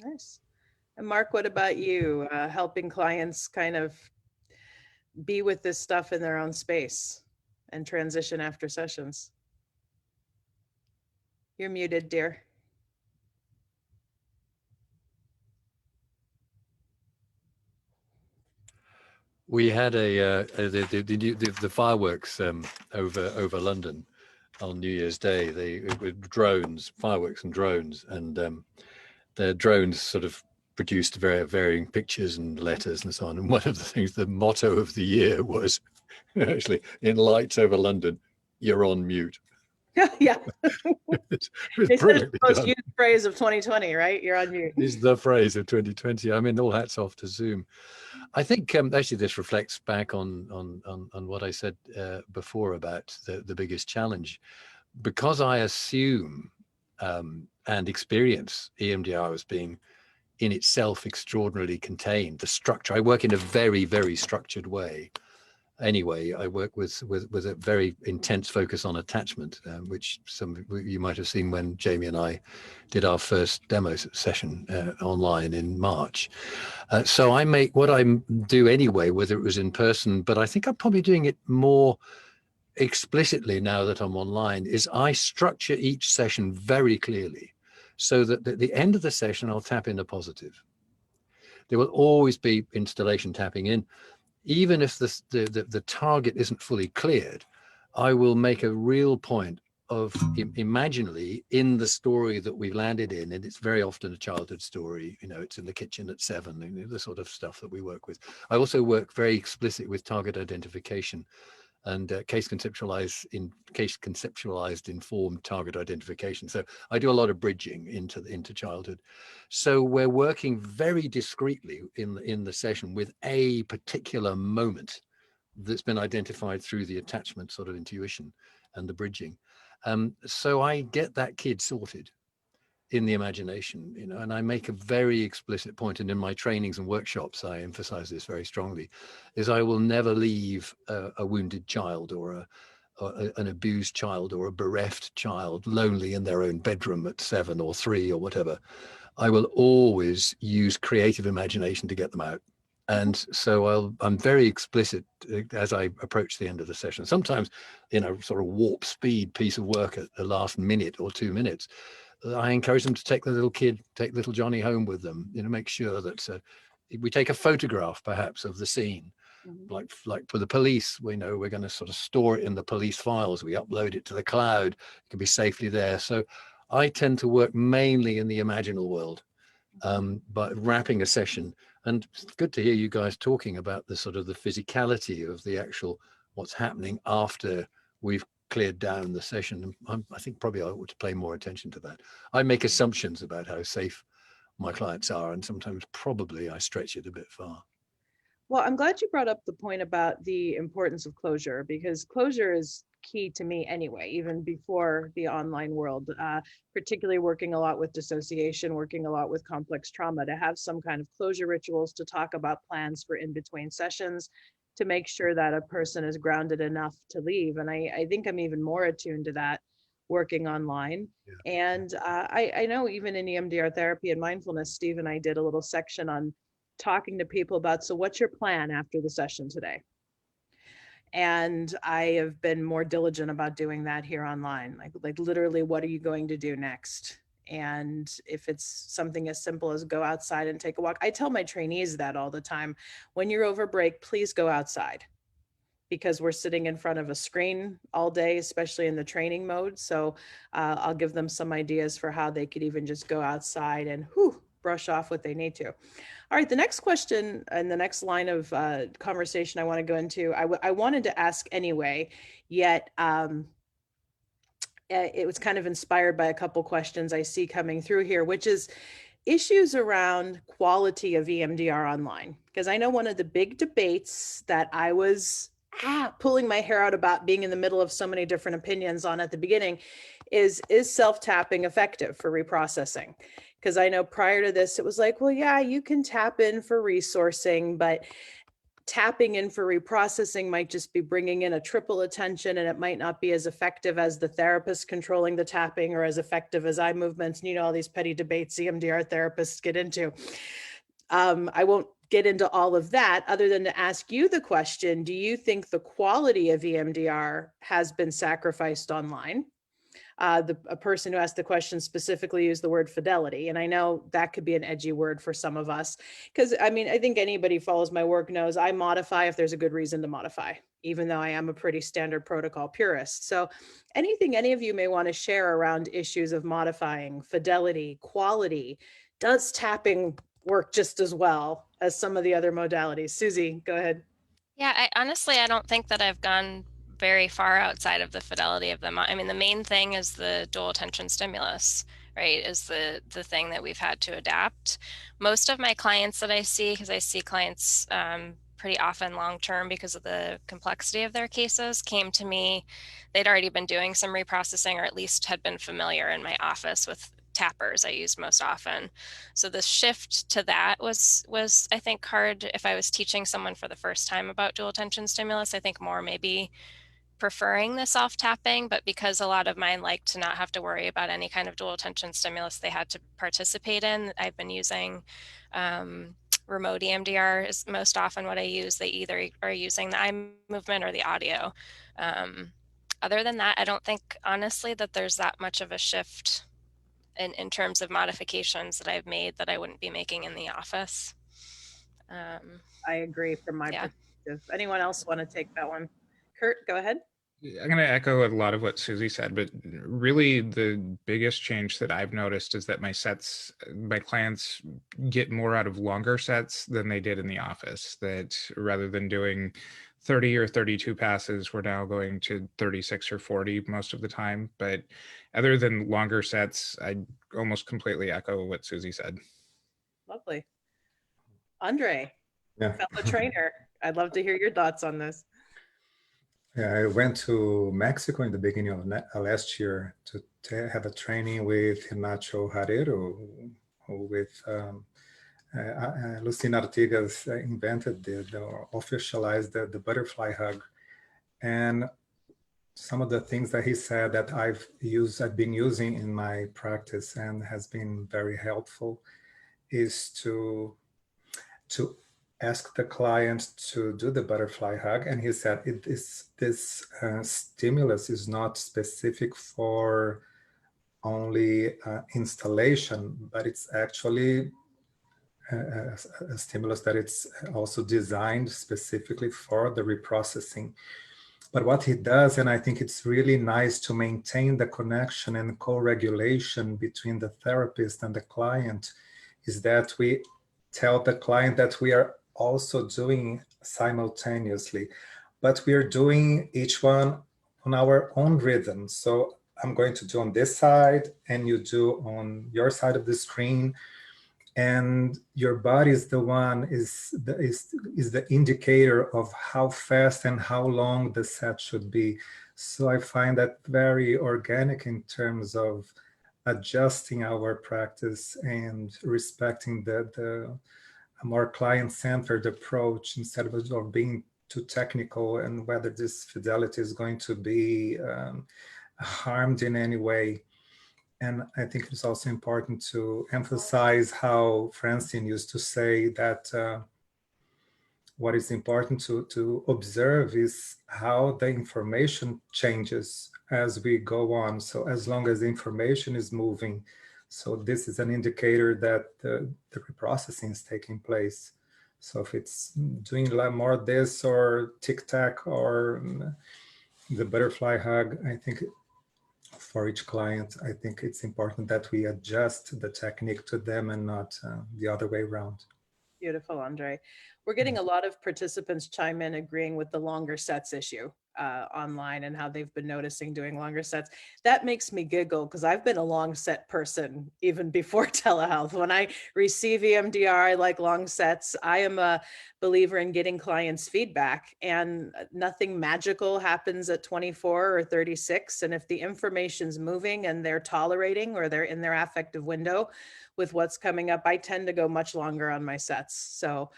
nice. And Mark, what about you? Helping clients kind of be with this stuff in their own space and transition after sessions. You're muted, dear. We had the fireworks over London on New Year's Day. With drones, fireworks and drones, and the drones sort of produced varying pictures and letters and so on. And one of the things, the motto of the year was actually, in lights over London, you're on mute. Yeah. It's the most done. used phrase of 2020, right? You're on mute. Is the phrase of 2020. I mean, all hats off to Zoom. I think actually this reflects back on what I said before about the biggest challenge, because I assume, and and experience EMDR as being in itself extraordinarily contained. The structure, I work in a very, very structured way. Anyway, I work with a very intense focus on attachment, which some you might have seen when Jamie and I did our first demo session online in March. So I make what I do anyway, whether it was in person, but I think I'm probably doing it more explicitly now that I'm online, is I structure each session very clearly so that at the end of the session, I'll tap in a positive. There will always be installation tapping in. Even if the target isn't fully cleared, I will make a real point of imaginally in the story that we've landed in, and it's very often a childhood story, you know, it's in the kitchen at 7, you know, the sort of stuff that we work with. I also work very explicit with target identification and case conceptualized informed target identification. So I do a lot of bridging into childhood. So we're working very discreetly in the session with a particular moment that's been identified through the attachment sort of intuition and the bridging. So I get that kid sorted in the imagination, you know, and I make a very explicit point, and in my trainings and workshops, I emphasize this very strongly, is I will never leave a wounded child or an abused child or a bereft child lonely in their own bedroom at 7 or 3 or whatever. I will always use creative imagination to get them out. And so I'm very explicit as I approach the end of the session. Sometimes in a sort of warp speed piece of work at the last minute or 2 minutes, I encourage them to take the little kid, take little Johnny home with them, you know, make sure that we take a photograph perhaps of the scene. Like for the police, we know we're going to sort of store it in the police files. We upload it to the cloud. It can be safely there. So I tend to work mainly in the imaginal world, but wrapping a session. And it's good to hear you guys talking about the sort of the physicality of the actual what's happening after we've cleared down the session. I think probably I ought to pay more attention to that. I make assumptions about how safe my clients are, and sometimes probably I stretch it a bit far. Well, I'm glad you brought up the point about the importance of closure, because closure is key to me anyway, even before the online world, particularly working a lot with dissociation, working a lot with complex trauma, to have some kind of closure rituals, to talk about plans for in-between sessions, to make sure that a person is grounded enough to leave. And I think I'm even more attuned to that working online. Yeah. And I know even in EMDR therapy and mindfulness, Steve and I did a little section on talking to people about, so what's your plan after the session today? And I have been more diligent about doing that here online. Like literally, what are you going to do next? And if it's something as simple as go outside and take a walk, I tell my trainees that all the time. When you're over break, please go outside, because we're sitting in front of a screen all day, especially in the training mode. So I'll give them some ideas for how they could even just go outside and brush off what they need to. All right, the next question and the next line of conversation I want to go into, I wanted to ask anyway, yet it was kind of inspired by a couple questions I see coming through here, which is issues around quality of EMDR online. Because I know one of the big debates that I was pulling my hair out about, being in the middle of so many different opinions on at the beginning, is self-tapping effective for reprocessing? Because I know prior to this, it was like, well, yeah, you can tap in for resourcing, but tapping in for reprocessing might just be bringing in a triple attention, and it might not be as effective as the therapist controlling the tapping, or as effective as eye movements. And, you know, all these petty debates EMDR therapists get into. I won't get into all of that, other than to ask you the question, do you think the quality of EMDR has been sacrificed online? A person who asked the question specifically used the word fidelity. And I know that could be an edgy word for some of us, because I mean, I think anybody who follows my work knows I modify if there's a good reason to modify, even though I am a pretty standard protocol purist. So anything any of you may want to share around issues of modifying, fidelity, quality, does tapping work just as well as some of the other modalities? Suzi, go ahead. Yeah, I don't think that I've gone very far outside of the fidelity of them. I mean, the main thing is the dual attention stimulus, right, is the thing that we've had to adapt. Most of my clients that I see, because I see clients pretty often long-term because of the complexity of their cases, came to me, they'd already been doing some reprocessing, or at least had been familiar in my office with tappers I used most often. So the shift to that was I think hard if I was teaching someone for the first time about dual tension stimulus. I think more maybe preferring the soft tapping, but because a lot of mine like to not have to worry about any kind of dual tension stimulus they had to participate in, I've been using remote EMDR is most often what I use. They either are using the eye movement or the audio. Other than that, I don't think, honestly, that there's that much of a shift in terms of modifications that I've made that I wouldn't be making in the office. I agree from my perspective. Anyone else want to take that one? Curt, go ahead. I'm going to echo a lot of what Suzi said, but really the biggest change that I've noticed is that my clients get more out of longer sets than they did in the office. That rather than doing 30 or 32 passes, we're now going to 36 or 40 most of the time. But other than longer sets, I almost completely echo what Suzi said. Lovely. André, Yeah. fellow trainer, I'd love to hear your thoughts on this. Yeah, I went to Mexico in the beginning of last year to have a training with Nacho Herrero, who with Lucina Artigas invented or officialized the butterfly hug. And some of the things that he said that I've been using in my practice and has been very helpful is to ask the client to do the butterfly hug. And he said this stimulus is not specific for only installation, but it's actually a stimulus that it's also designed specifically for the reprocessing. But what he does, and I think it's really nice to maintain the connection and co-regulation between the therapist and the client, is that we tell the client that we are also doing simultaneously, but we are doing each one on our own rhythm. So I'm going to do on this side and you do on your side of the screen, and your body is the one is the indicator of how fast and how long the set should be. So I find that very organic in terms of adjusting our practice and respecting a more client-centered approach instead of being too technical, and whether this fidelity is going to be harmed in any way. And I think it's also important to emphasize how Francine used to say that what is important to observe is how the information changes as we go on. So as long as the information is moving, so this is an indicator that the reprocessing is taking place. So if it's doing a lot more of this or tic-tac or the butterfly hug, I think for each client, I think it's important that we adjust the technique to them and not the other way around. Beautiful, André. We're getting a lot of participants chime in agreeing with the longer sets issue online and how they've been noticing doing longer sets. That makes me giggle because I've been a long set person even before telehealth. When I receive EMDR, I like long sets. I am a believer in getting clients feedback, and nothing magical happens at 24 or 36. And if the information's moving and they're tolerating or they're in their affective window with what's coming up, I tend to go much longer on my sets. So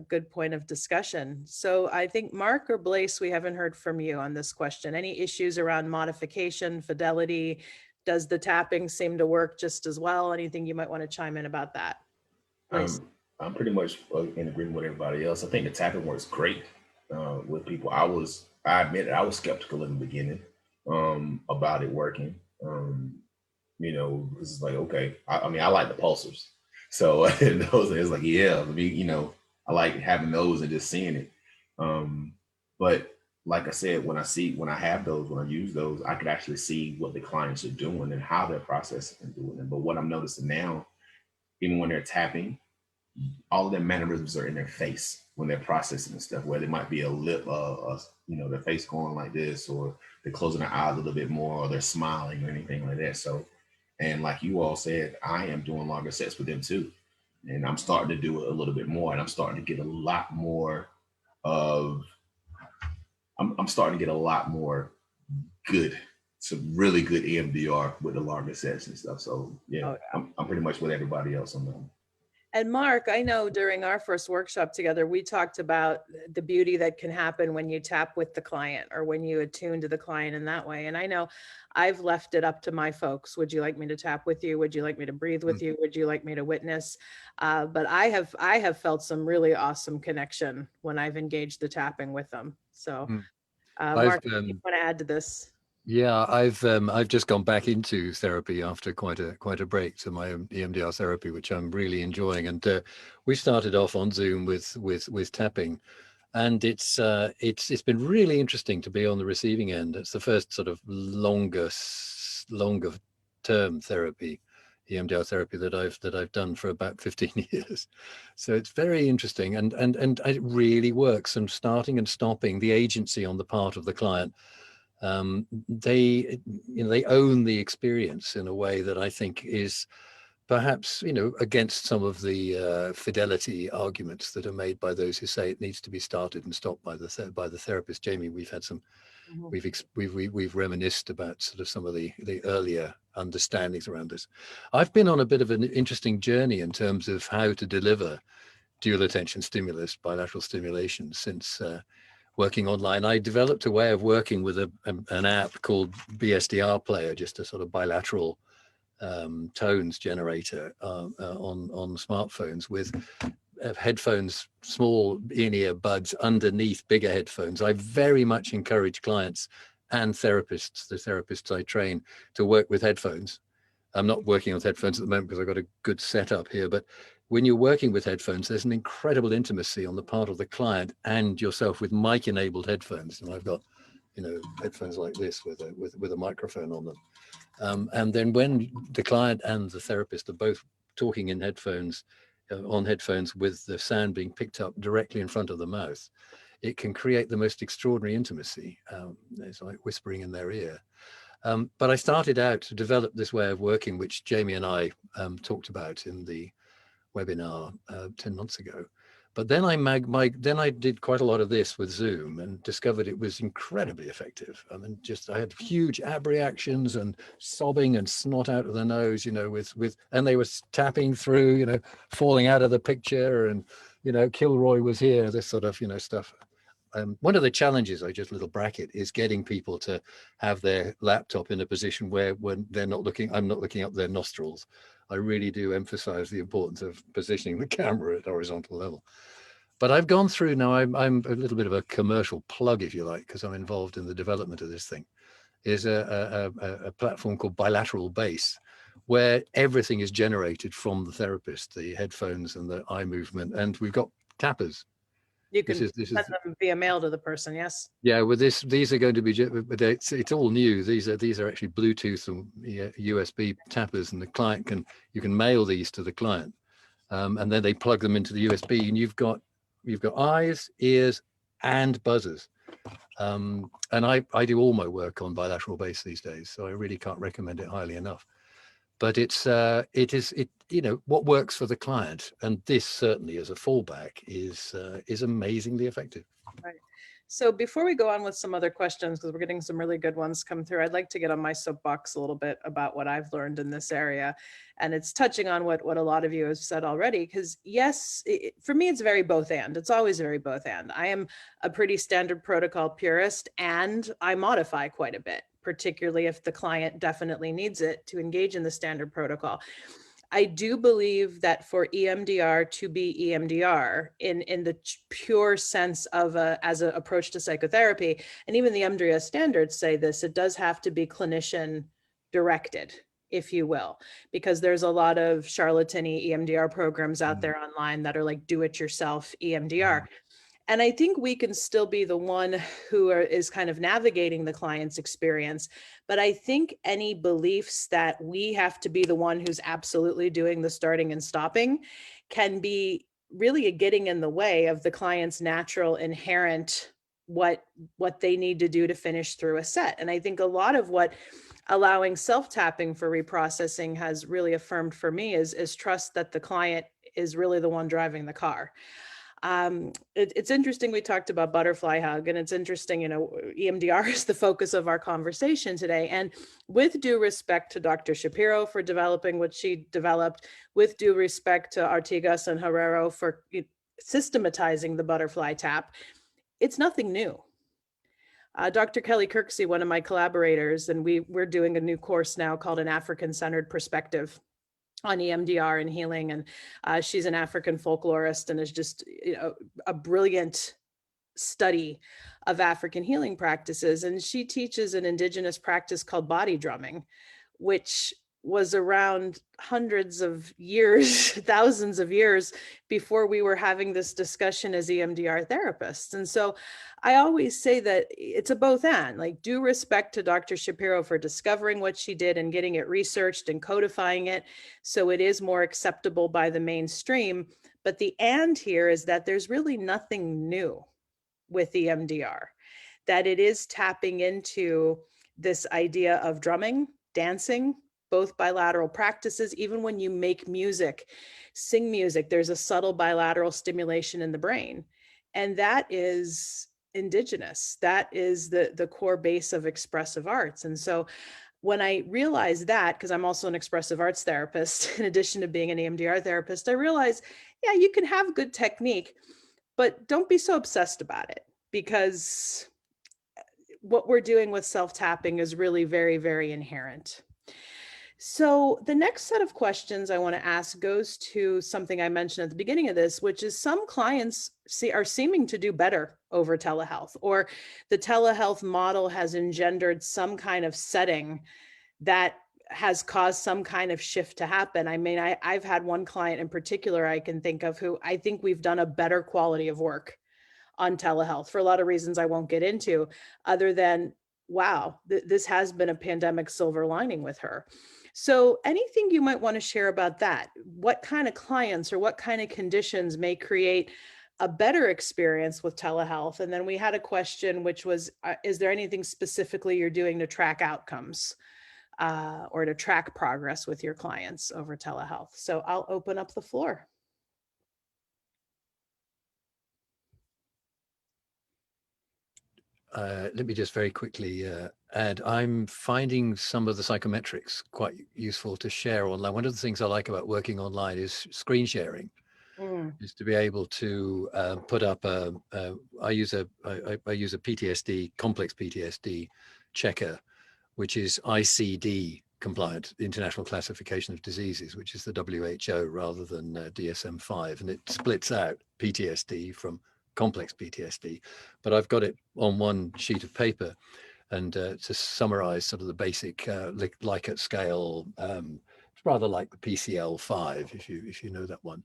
good point of discussion. So I think Mark or Blaise, we haven't heard from you on this question. Any issues around modification, fidelity? Does the tapping seem to work just as well? Anything you might want to chime in about that? I'm pretty much in agreement with everybody else. I think the tapping works great with people. I admit it, I was skeptical in the beginning about it working. You know, this is like, okay. I mean, I like the pulsers. So those is like, yeah, I mean, you know, I like having those and just seeing it. But like I said, when I have those, when I use those, I could actually see what the clients are doing and how they're processing and doing it. But what I'm noticing now, even when they're tapping, all of their mannerisms are in their face when they're processing and stuff, where there might be a lip, you know, their face going like this, or they're closing their eyes a little bit more, or they're smiling or anything like that. So, and like you all said, I am doing longer sets with them too. And I'm starting to do it a little bit more, and I'm starting to get a lot more of, I'm starting to get a lot more good some really good EMDR with the larger sets and stuff. So yeah, Oh, I'm pretty much with everybody else on that. And Mark, I know during our first workshop together, we talked about the beauty that can happen when you tap with the client or when you attune to the client in that way. And I know I've left it up to my folks. Would you like me to tap with you? Would you like me to breathe with you? Would you like me to witness? But I have felt some really awesome connection when I've engaged the tapping with them. So Mark, you want to add to this? Yeah, I've just gone back into therapy after quite a break to my EMDR therapy, which I'm really enjoying. And we started off on Zoom with tapping, and it's been really interesting to be on the receiving end. It's the first sort of longer term therapy, EMDR therapy that I've done for about 15 years. So it's very interesting, and it really works. And starting and stopping, the agency on the part of the client. They own the experience in a way that I think is perhaps against some of the fidelity arguments that are made by those who say it needs to be started and stopped by the therapist. Jamie, we've had some we've reminisced about sort of some of the earlier understandings around this. I've been on a bit of an interesting journey in terms of how to deliver dual attention stimulus, bilateral stimulation since working online. I developed a way of working with an app called BSDR Player, just a sort of bilateral tones generator on smartphones with headphones, small in-ear buds underneath bigger headphones. I very much encourage clients and therapists, the therapists I train, to work with headphones. I'm not working with headphones at the moment because I've got a good setup here, but when you're working with headphones, there's an incredible intimacy on the part of the client and yourself with mic-enabled headphones. And I've got, headphones like this with a microphone on them. And then when the client and the therapist are both talking in headphones, on headphones with the sound being picked up directly in front of the mouth, it can create the most extraordinary intimacy. It's like whispering in their ear. But I started out to develop this way of working, which Jamie and I talked about in the webinar 10 months ago. But then I did quite a lot of this with Zoom and discovered it was incredibly effective. I mean, I had huge ab reactions and sobbing and snot out of the nose, and they were tapping through, falling out of the picture, and Kilroy was here, this sort of stuff. One of the challenges, little bracket, is getting people to have their laptop in a position where when they're not looking, I'm not looking up their nostrils. I really do emphasize the importance of positioning the camera at horizontal level. But I've gone through now, I'm a little bit of a commercial plug, if you like, because I'm involved in the development of this thing, is a platform called Bilateral Base, where everything is generated from the therapist, the headphones and the eye movement. And we've got tappers. You can send them via mail to the person, yes? Yeah, with these are going to be, it's all new. These are actually Bluetooth and USB tappers, and the client you can mail these to the client, and then they plug them into the USB, and you've got eyes, ears, and buzzers. And I do all my work on bilateral base these days, so I really can't recommend it highly enough. But it is what works for the client, and this certainly as a fallback is amazingly effective. Right. So before we go on with some other questions, because we're getting some really good ones come through, I'd like to get on my soapbox a little bit about what I've learned in this area. And it's touching on what a lot of you have said already, because yes, for me, it's very both and. It's always very both and. I am a pretty standard protocol purist, and I modify quite a bit, particularly if the client definitely needs it to engage in the standard protocol. I do believe that for EMDR to be EMDR in the pure sense of as an approach to psychotherapy, and even the EMDR standards say this, it does have to be clinician directed, if you will, because there's a lot of charlatan-y EMDR programs out there online that are like do-it-yourself EMDR. And I think we can still be the one who is kind of navigating the client's experience. But I think any beliefs that we have to be the one who's absolutely doing the starting and stopping can be really getting in the way of the client's natural inherent what they need to do to finish through a set. And I think a lot of what allowing self-tapping for reprocessing has really affirmed for me is trust that the client is really the one driving the car. It's interesting. We talked about butterfly hug, and it's interesting, EMDR is the focus of our conversation today. And with due respect to Dr. Shapiro for developing what she developed, with due respect to Artigas and Herrero for systematizing the butterfly tap, it's nothing new. Dr. Kelly Kirksey, one of my collaborators, and we're doing a new course now called An African-Centered Perspective on EMDR and healing. And she's an African folklorist and is just a brilliant study of African healing practices. And she teaches an indigenous practice called body drumming, which was around hundreds of years, thousands of years before we were having this discussion as EMDR therapists. And so I always say that it's a both and, like, due respect to Dr. Shapiro for discovering what she did and getting it researched and codifying it so it is more acceptable by the mainstream. But the and here is that there's really nothing new with EMDR, that it is tapping into this idea of drumming, dancing, both bilateral practices. Even when you make music, sing music, there's a subtle bilateral stimulation in the brain. And that is indigenous. That is the core base of expressive arts. And so when I realized that, because I'm also an expressive arts therapist, in addition to being an EMDR therapist, I realized, yeah, you can have good technique, but don't be so obsessed about it, because what we're doing with self-tapping is really very, very inherent. So the next set of questions I want to ask goes to something I mentioned at the beginning of this, which is some clients are seeming to do better over telehealth, or the telehealth model has engendered some kind of setting that has caused some kind of shift to happen. I mean, I've had one client in particular I can think of who I think we've done a better quality of work on telehealth for a lot of reasons I won't get into, other than, wow, this has been a pandemic silver lining with her. So anything you might want to share about that? What kind of clients or what kind of conditions may create a better experience with telehealth? And then we had a question, which was, is there anything specifically you're doing to track outcomes or to track progress with your clients over telehealth? So I'll open up the floor. Let me just very quickly add, I'm finding some of the psychometrics quite useful to share online. One of the things I like about working online is screen sharing, is to be able to put up I use a PTSD, complex PTSD checker, which is ICD compliant, the International Classification of Diseases, which is the WHO rather than DSM-5, and it splits out PTSD from complex PTSD, but I've got it on one sheet of paper, and to summarize sort of the basic Likert scale, it's rather like the PCL-5, if you know that one.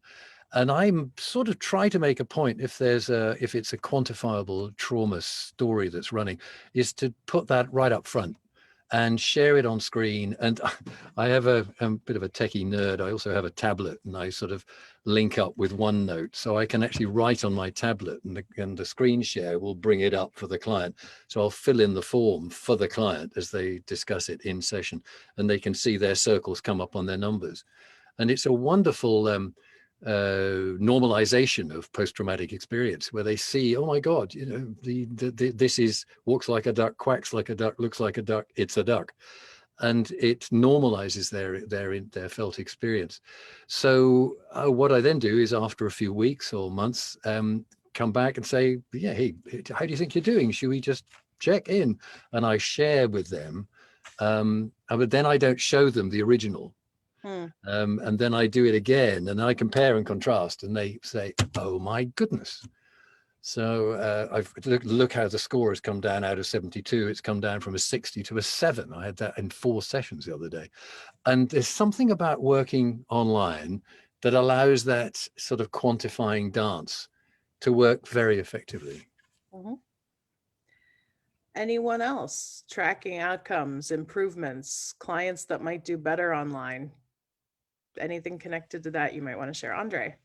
And I'm sort of try to make a point, if it's a quantifiable trauma story that's running, is to put that right up front and share it on screen. And I have I'm a bit of a techie nerd. I also have a tablet, and I sort of link up with OneNote, so I can actually write on my tablet, and the screen share will bring it up for the client. So I'll fill in the form for the client as they discuss it in session, and they can see their circles come up on their numbers. And it's a wonderful normalization of post-traumatic experience, where they see, oh my God, this is walks like a duck, quacks like a duck, looks like a duck, it's a duck, and it normalizes their felt experience. So what I then do is, after a few weeks or months, come back and say, yeah, hey, how do you think you're doing? Should we just check in? And I share with them, but then I don't show them the original. And then I do it again, and I compare and contrast, and they say, oh my goodness. So I've look how the score has come down. Out of 72, it's come down from a 60 to a 7. I had that in 4 sessions the other day. And there's something about working online that allows that sort of quantifying dance to work very effectively. Anyone else tracking outcomes, improvements, clients that might do better online? Anything connected to that you might want to share? André.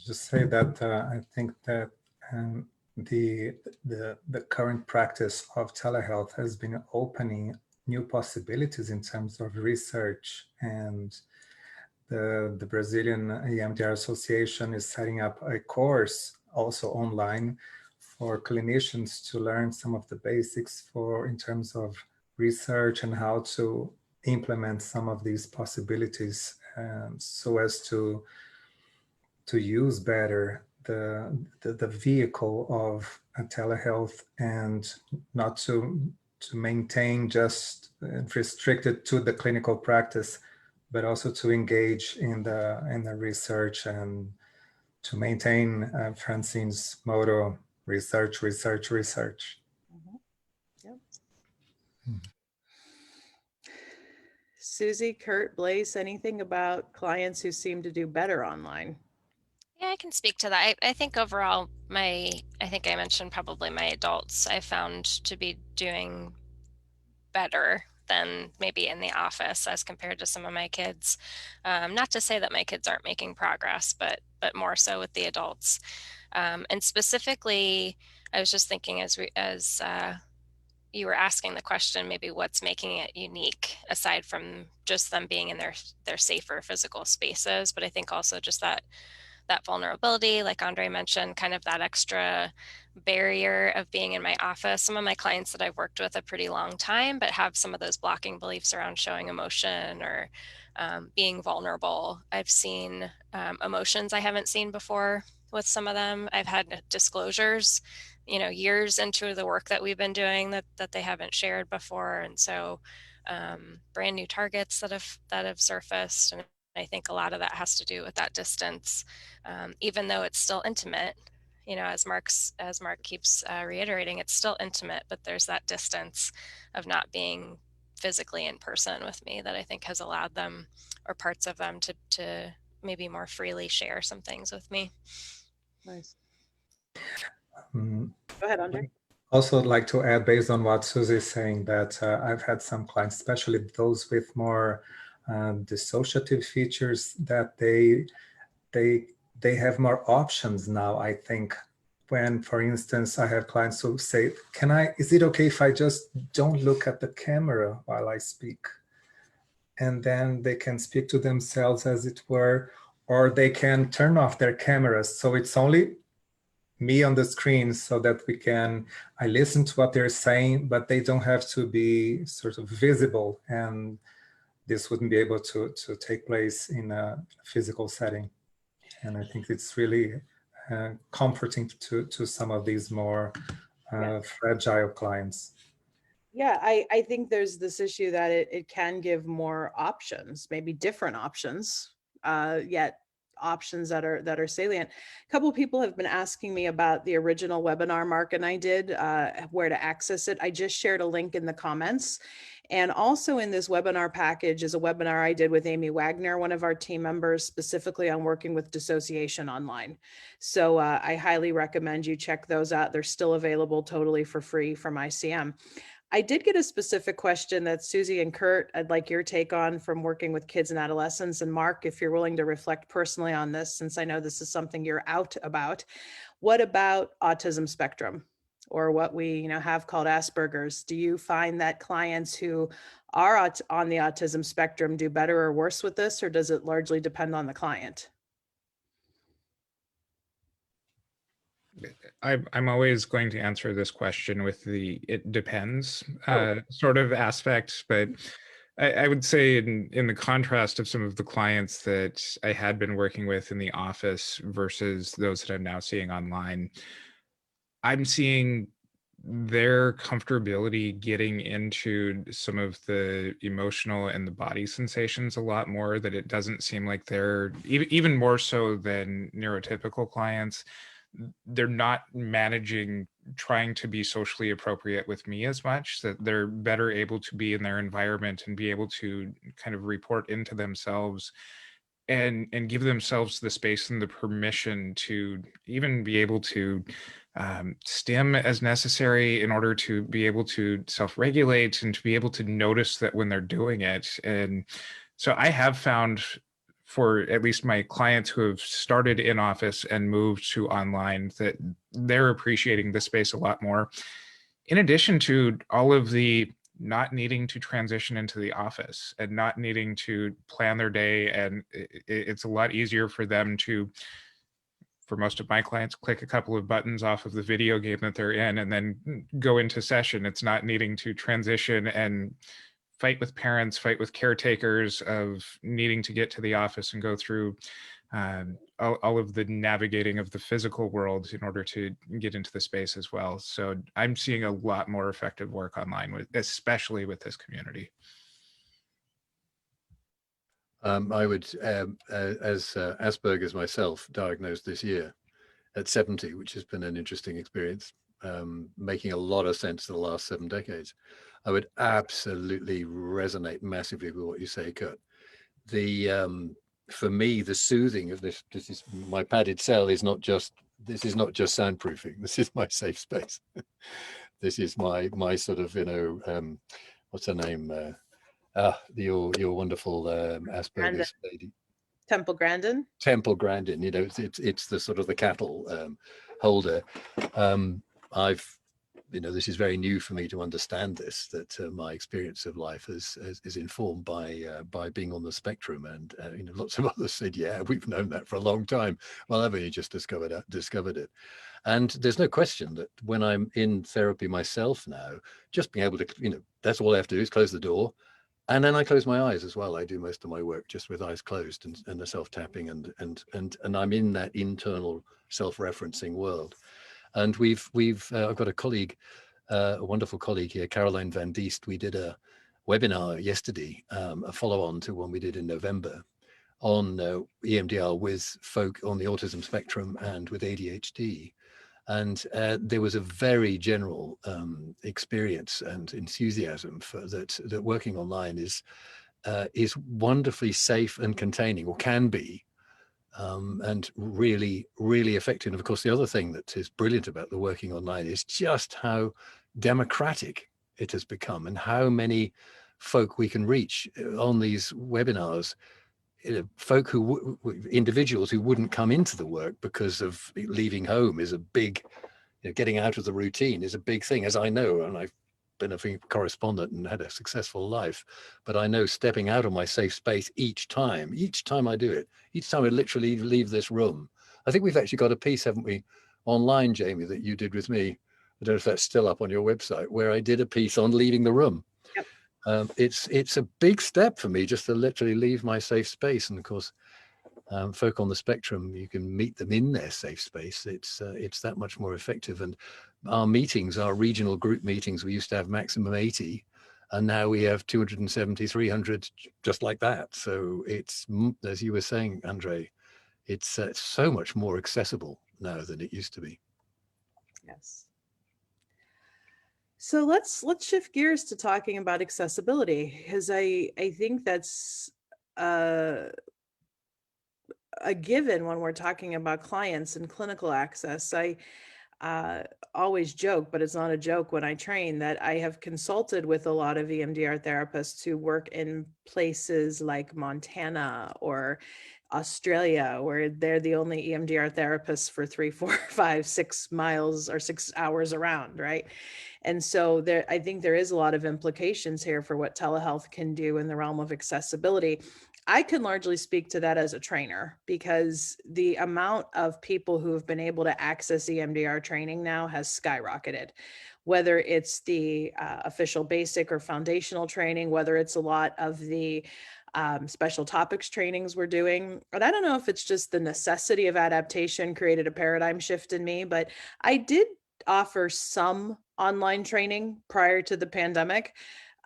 Just say that I think that the current practice of telehealth has been opening new possibilities in terms of research, and the Brazilian EMDR Association is setting up a course also online for clinicians to learn some of the basics in terms of research and how to implement some of these possibilities, so as to use better the vehicle of telehealth, and not to maintain just restricted to the clinical practice, but also to engage in the research and to maintain Francine's motto: research, research, research. Yep. Suzi, Curt, Blaise, anything about clients who seem to do better online? Yeah, I can speak to that. I think overall, I think I mentioned probably my adults I found to be doing better than maybe in the office as compared to some of my kids. Not to say that my kids aren't making progress, but more so with the adults. And specifically, I was just thinking as you were asking the question, maybe what's making it unique aside from just them being in their safer physical spaces, but I think also just that vulnerability, like André mentioned, kind of that extra barrier of being in my office. Some of my clients that I've worked with a pretty long time, but have some of those blocking beliefs around showing emotion or being vulnerable. I've seen emotions I haven't seen before with some of them. I've had disclosures, years into the work that we've been doing that they haven't shared before. And so brand new targets that have surfaced. And I think a lot of that has to do with that distance, even though it's still intimate. As Mark keeps reiterating, it's still intimate, but there's that distance of not being physically in person with me that I think has allowed them, or parts of them, to maybe more freely share some things with me. Nice. Go ahead, André. Also like to add, based on what Suzi is saying, that I've had some clients, especially those with more dissociative features, that they have more options now. I think when, for instance, I have clients who say, is it okay if I just don't look at the camera while I speak? And then they can speak to themselves, as it were, or they can turn off their cameras. So it's only me on the screen, so that I listen to what they're saying, but they don't have to be sort of visible. And this wouldn't be able to take place in a physical setting. And I think it's really comforting to some of these more fragile clients. Yeah, I think there's this issue that it can give more options, maybe different options, yet options that are salient. A couple of people have been asking me about the original webinar Mark and I did, where to access it. I just shared a link in the comments. And also in this webinar package is a webinar I did with Amy Wagner, one of our team members, specifically on working with dissociation online. So I highly recommend you check those out. They're still available totally for free from ICM. I did get a specific question that Suzi and Curt, I'd like your take on, from working with kids and adolescents. And Mark, if you're willing to reflect personally on this, since I know this is something you're out about, what about autism spectrum, or what we have called Asperger's? Do you find that clients who are on the autism spectrum do better or worse with this, or does it largely depend on the client? I'm always going to answer this question with the "it depends" Oh. sort of aspect, but I would say in the contrast of some of the clients that I had been working with in the office versus those that I'm now seeing online, I'm seeing their comfortability getting into some of the emotional and the body sensations a lot more, that it doesn't seem like they're, even more so than neurotypical clients, they're not managing trying to be socially appropriate with me as much, that they're better able to be in their environment and be able to kind of report into themselves and give themselves the space and the permission to even be able to stim as necessary in order to be able to self-regulate and to be able to notice that when they're doing it. And so I have found, for at least my clients who have started in office and moved to online, that they're appreciating this space a lot more. In addition to all of the not needing to transition into the office and not needing to plan their day, and it's a lot easier for them to for most of my clients, click a couple of buttons off of the video game that they're in and then go into session. It's not needing to transition and fight with parents, fight with caretakers, of needing to get to the office and go through all of the navigating of the physical world in order to get into the space as well. So I'm seeing a lot more effective work online, especially with this community. I would, as Asperger's myself, diagnosed this year at 70, which has been an interesting experience, making a lot of sense in the last 7 decades. I would absolutely resonate massively with what you say, Curt. For me, the soothing of this is my padded cell is not just, this is not just soundproofing. This is my safe space. This is my sort of, what's her name? Your wonderful Asperger's lady. Temple Grandin. Temple Grandin, it's the sort of the cattle holder. This is very new for me to understand this, that my experience of life is informed by being on the spectrum, and lots of others said, yeah, we've known that for a long time. Well, I've only just discovered it. And there's no question that when I'm in therapy myself now, just being able to, that's all I have to do is close the door. And then I close my eyes as well. I do most of my work just with eyes closed and the self-tapping, and I'm in that internal self-referencing world. And I've got a colleague, a wonderful colleague here, Caroline Van Diest. We did a webinar yesterday, a follow-on to one we did in November on EMDR with folk on the autism spectrum and with ADHD. And there was a very general experience and enthusiasm for that working online is wonderfully safe and containing, or can be, and really, really effective. And of course, the other thing that is brilliant about the working online is just how democratic it has become, and how many folk we can reach on these webinars. Folk individuals who wouldn't come into the work because of leaving home is a big, getting out of the routine is a big thing, as I know, and I've been a correspondent and had a successful life, but I know stepping out of my safe space each time I do it, each time I literally leave this room. I think we've actually got a piece, haven't we, online, Jamie, that you did with me. I don't know if that's still up on your website, where I did a piece on leaving the room. Yep. It's a big step for me just to literally leave my safe space. And of course, folk on the spectrum, you can meet them in their safe space. It's that much more effective. And our meetings, our regional group meetings, we used to have maximum 80, and now we have 270, 300, just like that. So it's, as you were saying, André, it's so much more accessible now than it used to be. Yes. So let's shift gears to talking about accessibility, because I think that's a given when we're talking about clients and clinical access. I always joke, but it's not a joke when I train, that I have consulted with a lot of EMDR therapists who work in places like Montana or Australia, where they're the only EMDR therapists for 3, 4, 5, 6 miles or 6 hours around, right? And so I think there is a lot of implications here for what telehealth can do in the realm of accessibility. I can largely speak to that as a trainer, because the amount of people who have been able to access EMDR training now has skyrocketed, whether it's the official basic or foundational training, whether it's a lot of the special topics trainings we're doing. And I don't know if it's just the necessity of adaptation created a paradigm shift in me, but I did offer some online training prior to the pandemic.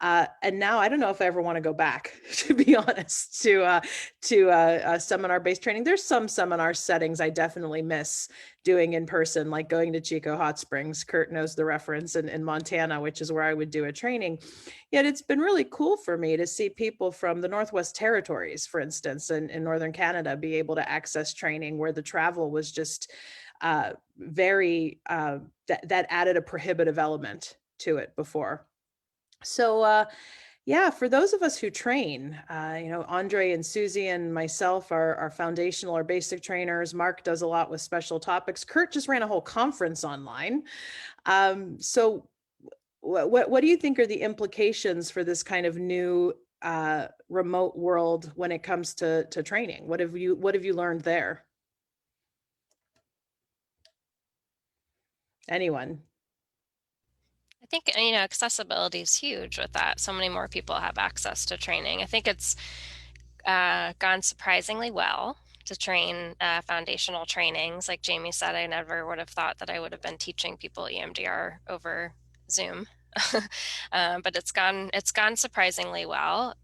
And now I don't know if I ever want to go back, to be honest, to seminar-based training. There's some seminar settings I definitely miss doing in person, like going to Chico Hot Springs. Curt knows the reference, in Montana, which is where I would do a training. Yet it's been really cool for me to see people from the Northwest Territories, for instance, in Northern Canada, be able to access training where the travel was just that added a prohibitive element to it before. So yeah, for those of us who train, André and Suzi and myself are foundational or basic trainers. Mark does a lot with special topics. Curt just ran a whole conference online. So what do you think are the implications for this kind of new remote world when it comes to training? What have you learned there? Anyone? I think, you know, accessibility is huge with that. So many more people have access to training. I think it's gone surprisingly well to train foundational trainings. Like Jamie said, I never would have thought that I would have been teaching people EMDR over Zoom. But it's gone surprisingly well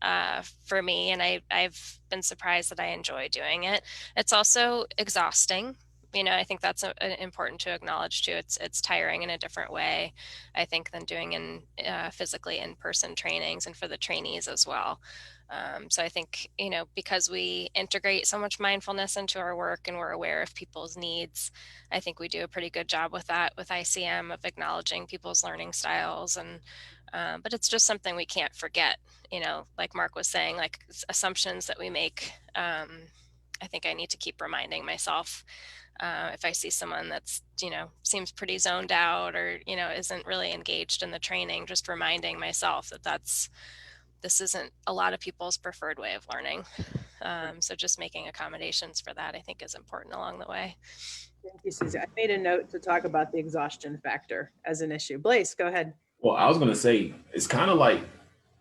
for me, and I've been surprised that I enjoy doing it. It's also exhausting. You know, I think that's important to acknowledge too. It's tiring in a different way, I think, than doing in physically in-person trainings, and for the trainees as well. So I think, you know, because we integrate so much mindfulness into our work and we're aware of people's needs, I think we do a pretty good job with that with ICM, of acknowledging people's learning styles. And but it's just something we can't forget, you know, like Mark was saying, like assumptions that we make. I think I need to keep reminding myself if I see someone that's, you know, seems pretty zoned out, or, you know, isn't really engaged in the training, just reminding myself that this isn't a lot of people's preferred way of learning. So just making accommodations for that, I think, is important along the way. Thank you, Suzi. I made a note to talk about the exhaustion factor as an issue. Blaise, go ahead. Well, I was going to say, it's kind of like,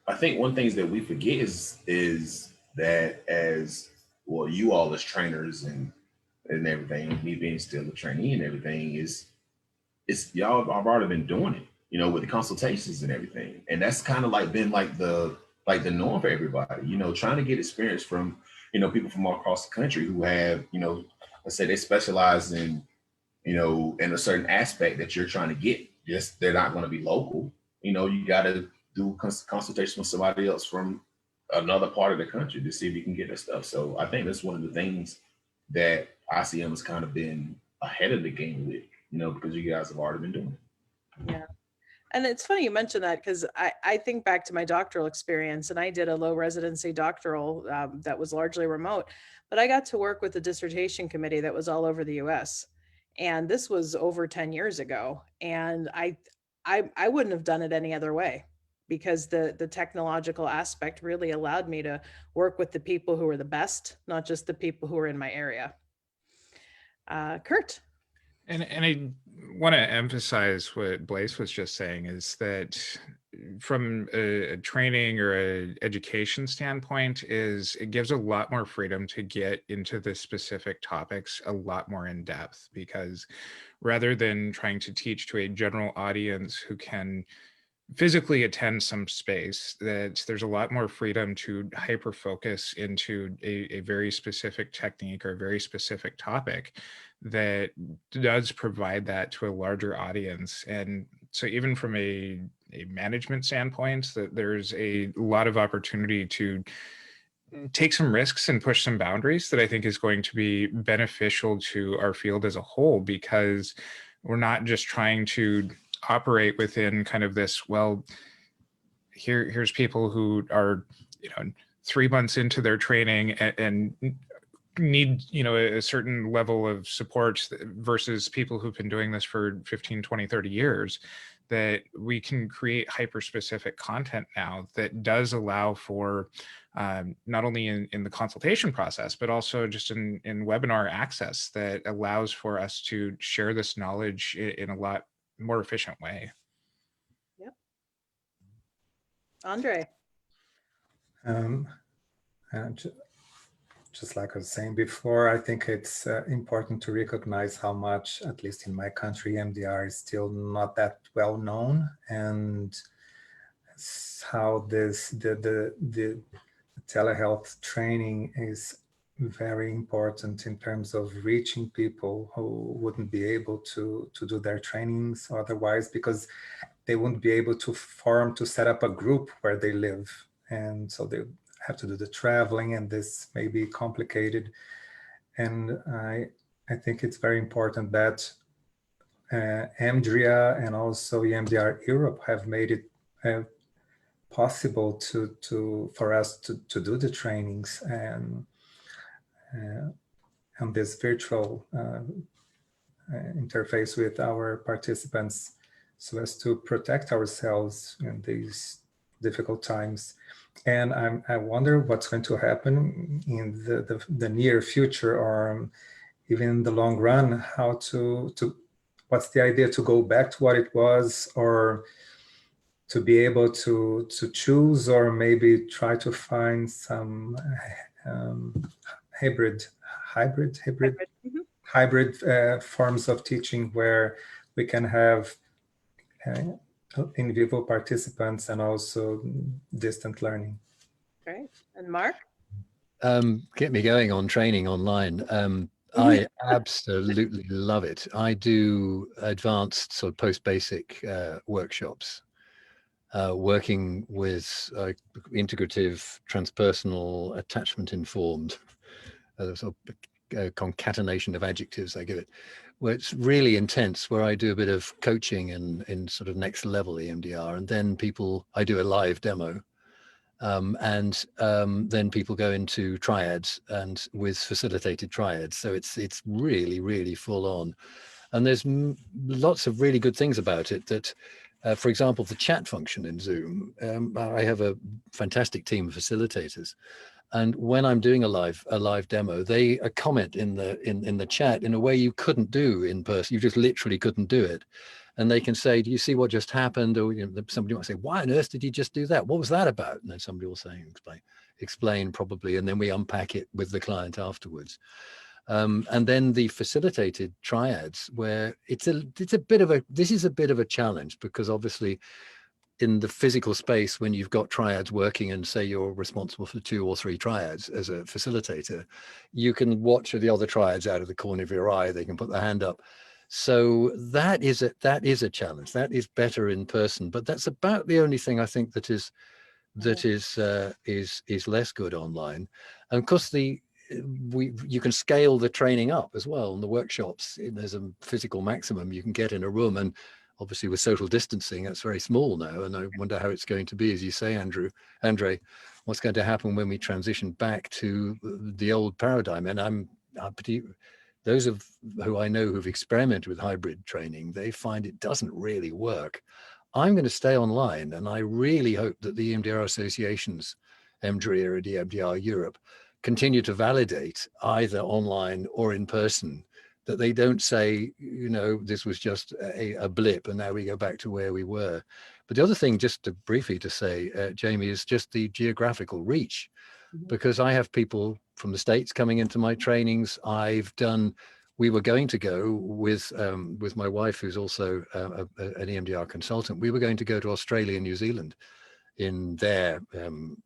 I think one thing that we forget is that, as well, you all as trainers and everything, me being still a trainee and everything, it's y'all have already been doing it, you know, with the consultations and everything. And that's kind of like been like the norm for everybody, you know, trying to get experience from, you know, people from all across the country who have, you know, let's say they specialize in, you know, in a certain aspect that you're trying to get. Just, they're not going to be local. You know, you got to do consultation with somebody else from another part of the country to see if you can get that stuff. So I think that's one of the things that ICM has kind of been ahead of the game with, you know, because you guys have already been doing it. Yeah. And it's funny you mentioned that, because I think back to my doctoral experience, and I did a low residency doctoral that was largely remote, but I got to work with the dissertation committee that was all over the US. And this was over 10 years ago. And I wouldn't have done it any other way, because the technological aspect really allowed me to work with the people who were the best, not just the people who were in my area. Curt. And I want to emphasize what Blaise was just saying, is that from a training or an education standpoint, is it gives a lot more freedom to get into the specific topics a lot more in depth, because rather than trying to teach to a general audience who can physically attend some space, that there's a lot more freedom to hyper focus into a very specific technique or a very specific topic that does provide that to a larger audience. And so even from a management standpoint, that there's a lot of opportunity to take some risks and push some boundaries that I think is going to be beneficial to our field as a whole, because we're not just trying to operate within kind of this, well, here's people who are, you know, 3 months into their training and need, you know, a certain level of support, versus people who've been doing this for 15, 20, 30 years, that we can create hyper-specific content now that does allow for not only in the consultation process, but also just in webinar access, that allows for us to share this knowledge in a lot more efficient way. Yep. André. And just like I was saying before, I think it's important to recognize how much, at least in my country, EMDR is still not that well known, and how the telehealth training is very important in terms of reaching people who wouldn't be able to do their trainings otherwise, because they wouldn't be able to set up a group where they live. And so they have to do the traveling, and this may be complicated. And I think it's very important that EMDRIA and also EMDR Europe have made it possible for us to do the trainings and on this virtual interface with our participants, so as to protect ourselves in these difficult times. And I wonder what's going to happen in the near future, or even in the long run, how to what's the idea, to go back to what it was, or to be able to choose, or maybe try to find some hybrid forms of teaching where we can have in vivo participants and also distant learning. Great. And Mark? Get me going on training online. I absolutely love it. I do advanced sort of post-basic workshops, working with integrative, transpersonal, attachment-informed, sort of concatenation of adjectives I give it, where it's really intense, where I do a bit of coaching in sort of next level EMDR, and then I do a live demo. Then people go into triads and with facilitated triads. So it's really, really full on. And there's lots of really good things about it that, for example, the chat function in Zoom, I have a fantastic team of facilitators. And when I'm doing a live demo, they comment in the chat in a way you couldn't do in person. You just literally couldn't do it. And they can say, do you see what just happened? Or somebody might say, why on earth did you just do that? What was that about? And then somebody will say, explain probably. And then we unpack it with the client afterwards. And then the facilitated triads, where this is a bit of a challenge, because obviously in the physical space, when you've got triads working and say you're responsible for 2 or 3 triads as a facilitator, you can watch the other triads out of the corner of your eye. They can put their hand up. So that is a challenge. That is better in person, but that's about the only thing I think that is less good online. And of course, you can scale the training up as well. In the workshops, there's a physical maximum you can get in a room, and obviously with social distancing, that's very small now. And I wonder how it's going to be, as you say, André, what's going to happen when we transition back to the old paradigm. And those of who I know who've experimented with hybrid training, they find it doesn't really work. I'm going to stay online, and I really hope that the EMDR associations, EMDRIA and EMDR Europe, continue to validate either online or in person, that they don't say, this was just a blip and now we go back to where we were. But the other thing, just to briefly to say, Jamie, is just the geographical reach. Because I have people from the States coming into my trainings. We were going to go with my wife, who's also an EMDR consultant. We were going to go to Australia and New Zealand in their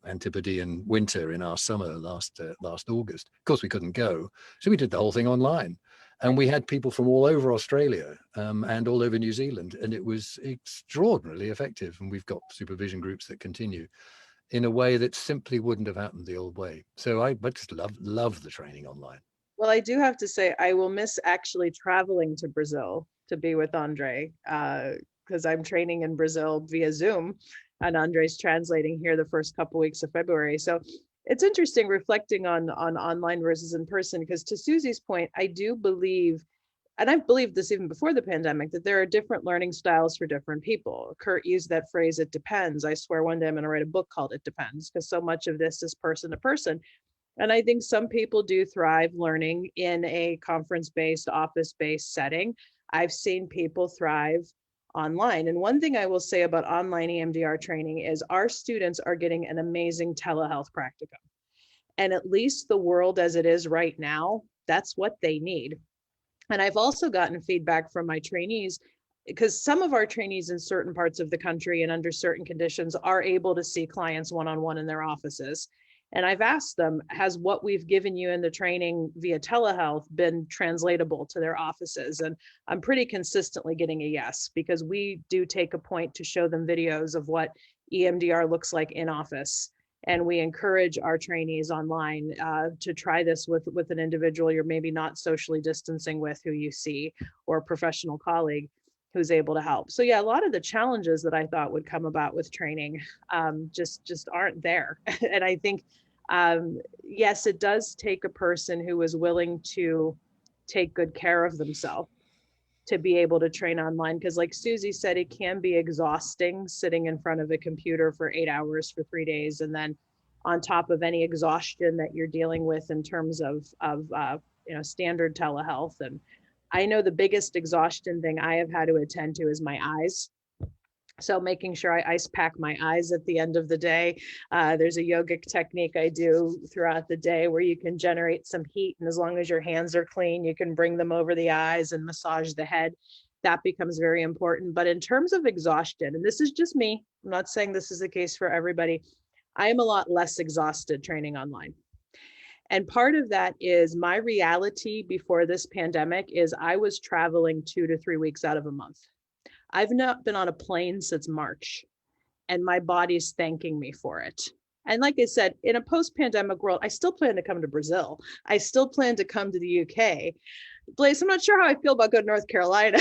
Antipodean winter in our summer last August. Of course, we couldn't go. So we did the whole thing online. And we had people from all over Australia and all over New Zealand. And it was extraordinarily effective. And we've got supervision groups that continue in a way that simply wouldn't have happened the old way. So I just love the training online. Well, I do have to say, I will miss actually traveling to Brazil to be with André, because I'm training in Brazil via Zoom, and André's translating here the first couple weeks of February. So it's interesting reflecting on online versus in person, because to Suzi's point, I do believe, and I've believed this even before the pandemic, that there are different learning styles for different people. Curt used that phrase, it depends. I swear one day I'm going to write a book called It Depends, because so much of this is person to person. And I think some people do thrive learning in a conference-based, office-based setting. I've seen people thrive online. And one thing I will say about online EMDR training is our students are getting an amazing telehealth practicum. And at least the world as it is right now, that's what they need. And I've also gotten feedback from my trainees, because some of our trainees in certain parts of the country and under certain conditions are able to see clients one-on-one in their offices. And I've asked them, has what we've given you in the training via telehealth been translatable to their offices? And I'm pretty consistently getting a yes, because we do take a point to show them videos of what EMDR looks like in office. And we encourage our trainees online to try this with an individual you're maybe not socially distancing with, who you see, or a professional colleague who's able to help. So yeah, a lot of the challenges that I thought would come about with training just aren't there. And I think, yes, it does take a person who is willing to take good care of themselves to be able to train online. Because like Suzi said, it can be exhausting sitting in front of a computer for 8 hours for 3 days. And then on top of any exhaustion that you're dealing with in terms of standard telehealth. And I know the biggest exhaustion thing I have had to attend to is my eyes. So making sure I ice pack my eyes at the end of the day. There's a yogic technique I do throughout the day where you can generate some heat, and as long as your hands are clean, you can bring them over the eyes and massage the head. That becomes very important. But in terms of exhaustion, and this is just me, I'm not saying this is the case for everybody, I am a lot less exhausted training online. And part of that is my reality before this pandemic is I was traveling 2 to 3 weeks out of a month. I've not been on a plane since March, and my body's thanking me for it. And like I said, in a post-pandemic world, I still plan to come to Brazil. I still plan to come to the UK. Blaise, I'm not sure how I feel about going to North Carolina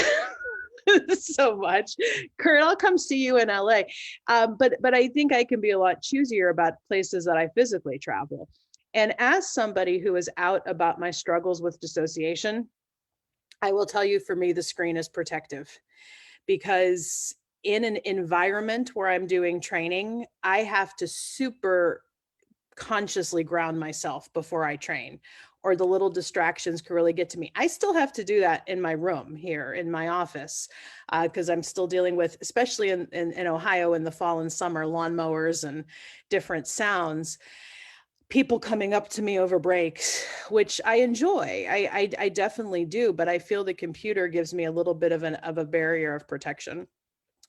so much. Curt, I'll come see you in LA. But I think I can be a lot choosier about places that I physically travel. And as somebody who is out about my struggles with dissociation, I will tell you, for me, the screen is protective. Because in an environment where I'm doing training, I have to super consciously ground myself before I train, or the little distractions can really get to me. I still have to do that in my room here in my office, because I'm still dealing with, especially in Ohio in the fall and summer, lawnmowers and different sounds. People coming up to me over breaks, which I enjoy. I definitely do, but I feel the computer gives me a little bit of a barrier of protection.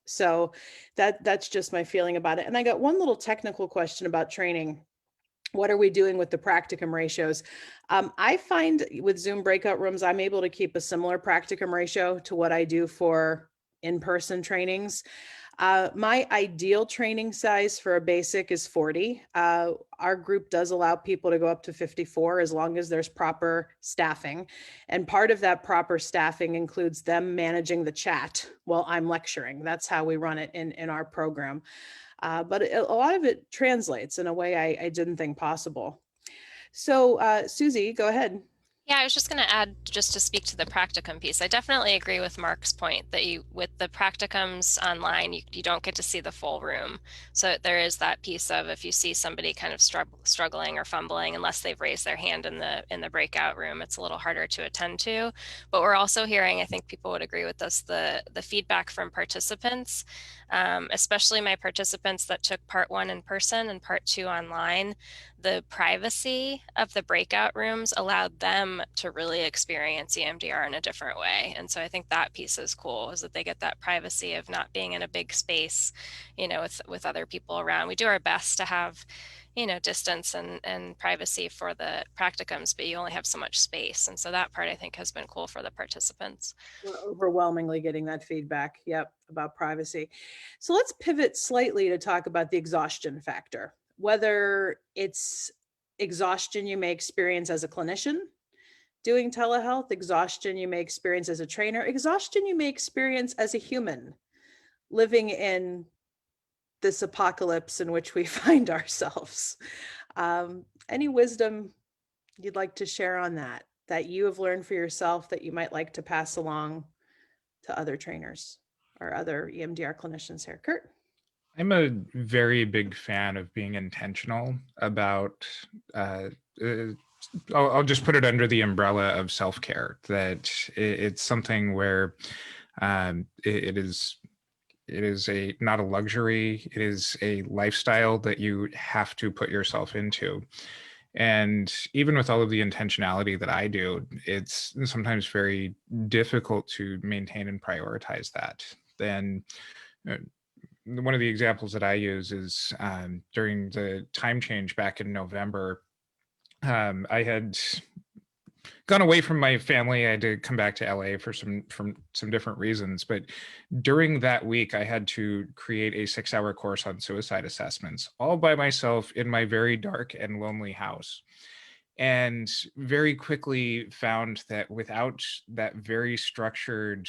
So that's just my feeling about it. And I got one little technical question about training. What are we doing with the practicum ratios? I find with Zoom breakout rooms, I'm able to keep a similar practicum ratio to what I do for in-person trainings. My ideal training size for a basic is 40. Our group does allow people to go up to 54 as long as there's proper staffing. And part of that proper staffing includes them managing the chat while I'm lecturing. That's how we run it in our program. But a lot of it translates in a way I didn't think possible. So Suzi, go ahead. Yeah, I was just going to add, just to speak to the practicum piece. I definitely agree with Mark's point that with the practicums online, you don't get to see the full room. So there is that piece of, if you see somebody kind of struggling or fumbling, unless they've raised their hand in the breakout room, it's a little harder to attend to. But we're also hearing, I think people would agree with us, the feedback from participants, especially my participants that took part 1 in person and part 2 online. The privacy of the breakout rooms allowed them to really experience EMDR in a different way. And so I think that piece is cool, is that they get that privacy of not being in a big space, with other people around. We do our best to have, distance and privacy for the practicums, but you only have so much space. And so that part, I think, has been cool for the participants. We're overwhelmingly getting that feedback, about privacy. So let's pivot slightly to talk about the exhaustion factor. Whether it's exhaustion you may experience as a clinician doing telehealth, exhaustion you may experience as a trainer, exhaustion you may experience as a human living in this apocalypse in which we find ourselves. Any wisdom you'd like to share on that you have learned for yourself that you might like to pass along to other trainers or other EMDR clinicians here? Curt? I'm a very big fan of being intentional about, I'll just put it under the umbrella of self-care, that it's something where it is not a luxury, it is a lifestyle that you have to put yourself into. And even with all of the intentionality that I do, it's sometimes very difficult to maintain and prioritize that. Then one of the examples that I use is during the time change back in November, I had gone away from my family. I had to come back to LA for some different reasons. But during that week, I had to create a 6-hour course on suicide assessments, all by myself in my very dark and lonely house. And very quickly found that without that very structured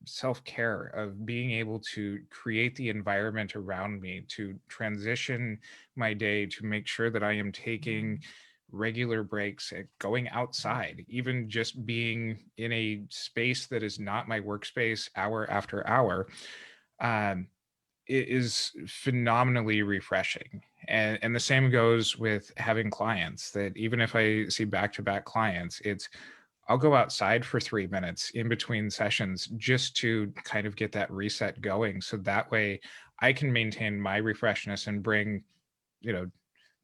self-care of being able to create the environment around me, to transition my day, to make sure that I am taking regular breaks, going outside, even just being in a space that is not my workspace hour after hour, it is phenomenally refreshing. And the same goes with having clients, that even if I see back-to-back clients, it's I'll go outside for 3 minutes in between sessions just to kind of get that reset going. So that way I can maintain my refreshness and bring, you know,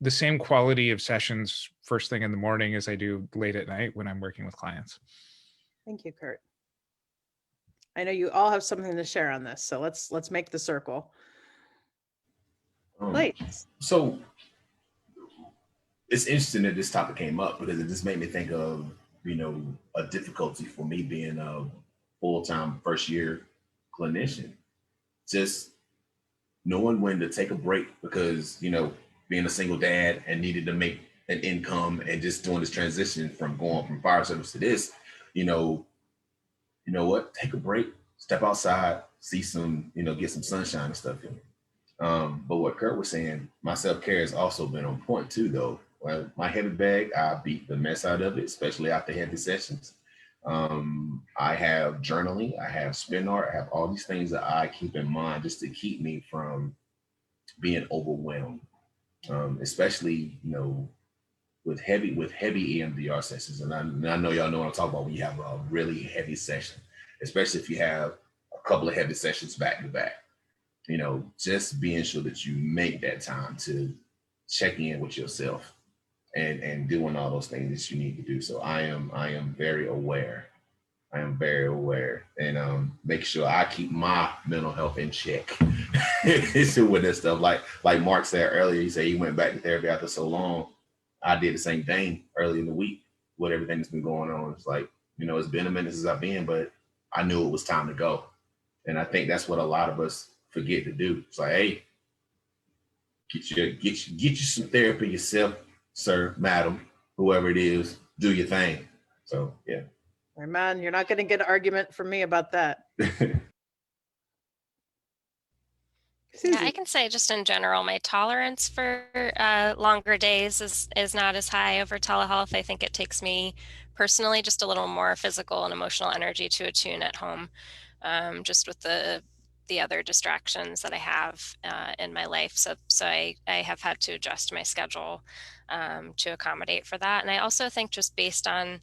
the same quality of sessions first thing in the morning as I do late at night when I'm working with clients. Thank you, Curt. I know you all have something to share on this, so let's make the circle. Blaise. So it's interesting that this topic came up because it just made me think of, you know, a difficulty for me being a full-time first year clinician. Just knowing when to take a break because, you know, being a single dad and needed to make an income and just doing this transition from going from fire service to this, you know what, take a break, step outside, see some, you know, get some sunshine and stuff in. But what Curt was saying, my self-care has also been on point too, though. Well, my heavy bag, I beat the mess out of it, especially after heavy sessions. I have journaling, I have spin art, I have all these things that I keep in mind just to keep me from being overwhelmed. Especially, you know, with heavy EMDR sessions. And I know y'all know what I'm talking about when you have a really heavy session, especially if you have a couple of heavy sessions back to back. You know, just being sure that you make that time to check in with yourself and doing all those things that you need to do. So I am very aware. I am very aware and make sure I keep my mental health in check. With that stuff, like Mark said earlier, he said he went back to therapy after so long. I did the same thing early in the week with everything that's been going on. It's like, you know, it's been a minute since I've been, but I knew it was time to go. And I think that's what a lot of us forget to do. It's like, hey, get you some therapy yourself, sir, madam, whoever it is, do your thing. So yeah. Hey, man, you're not going to get an argument from me about that. Yeah, I can say just in general, my tolerance for longer days is not as high over telehealth. I think it takes me personally just a little more physical and emotional energy to attune at home, just with the other distractions that I have in my life. So I have had to adjust my schedule to accommodate for that. And I also think just based on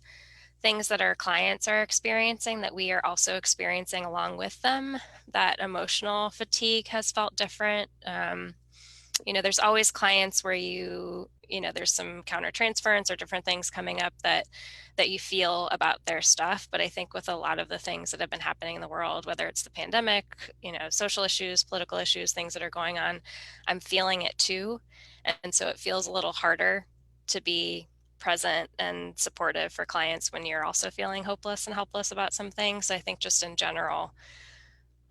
things that our clients are experiencing that we are also experiencing along with them, that emotional fatigue has felt different. You know, there's always clients where you know, there's some countertransference or different things coming up that you feel about their stuff. But I think with a lot of the things that have been happening in the world, whether it's the pandemic, you know, social issues, political issues, things that are going on, I'm feeling it too. And so it feels a little harder to be present and supportive for clients when you're also feeling hopeless and helpless about some things. So I think just in general,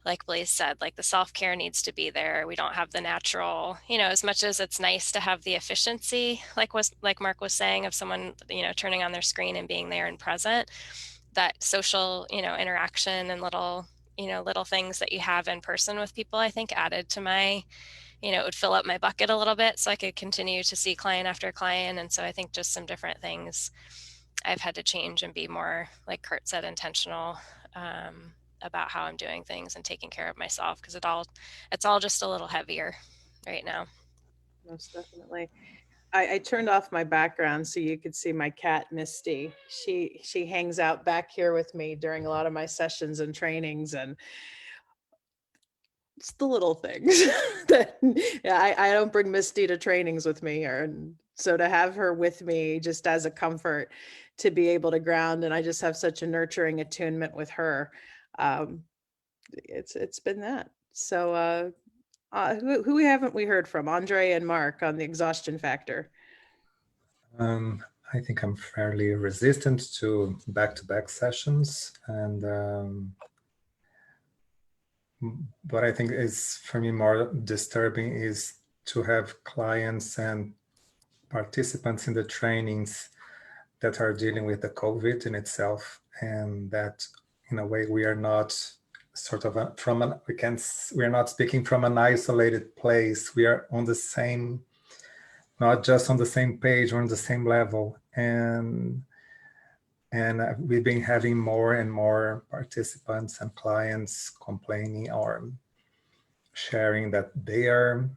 like Blaise said, like the self-care needs to be there. We don't have the natural, you know, as much as it's nice to have the efficiency, like Mark was saying, of someone, you know, turning on their screen and being there and present, that social, you know, interaction and little things that you have in person with people, I think added to my, you know, it would fill up my bucket a little bit so I could continue to see client after client. And so I think just some different things I've had to change and be more, like Curt said, intentional about how I'm doing things and taking care of myself, because it's all just a little heavier right now. Most definitely. I turned off my background so you could see my cat Misty. She hangs out back here with me during a lot of my sessions and trainings, and it's the little things that I don't bring Misty to trainings with me, and so to have her with me just as a comfort to be able to ground, and I just have such a nurturing attunement with her. It's been that. So who haven't we heard from? André and Mark on the exhaustion factor. I think I'm fairly resistant to back-to-back sessions, and what I think is for me more disturbing is to have clients and participants in the trainings that are dealing with the COVID in itself, and that in a way we are not sort of we're not speaking from an isolated place. We are on the same, not just on the same page, or on the same level, and we've been having more and more participants and clients complaining or sharing that they are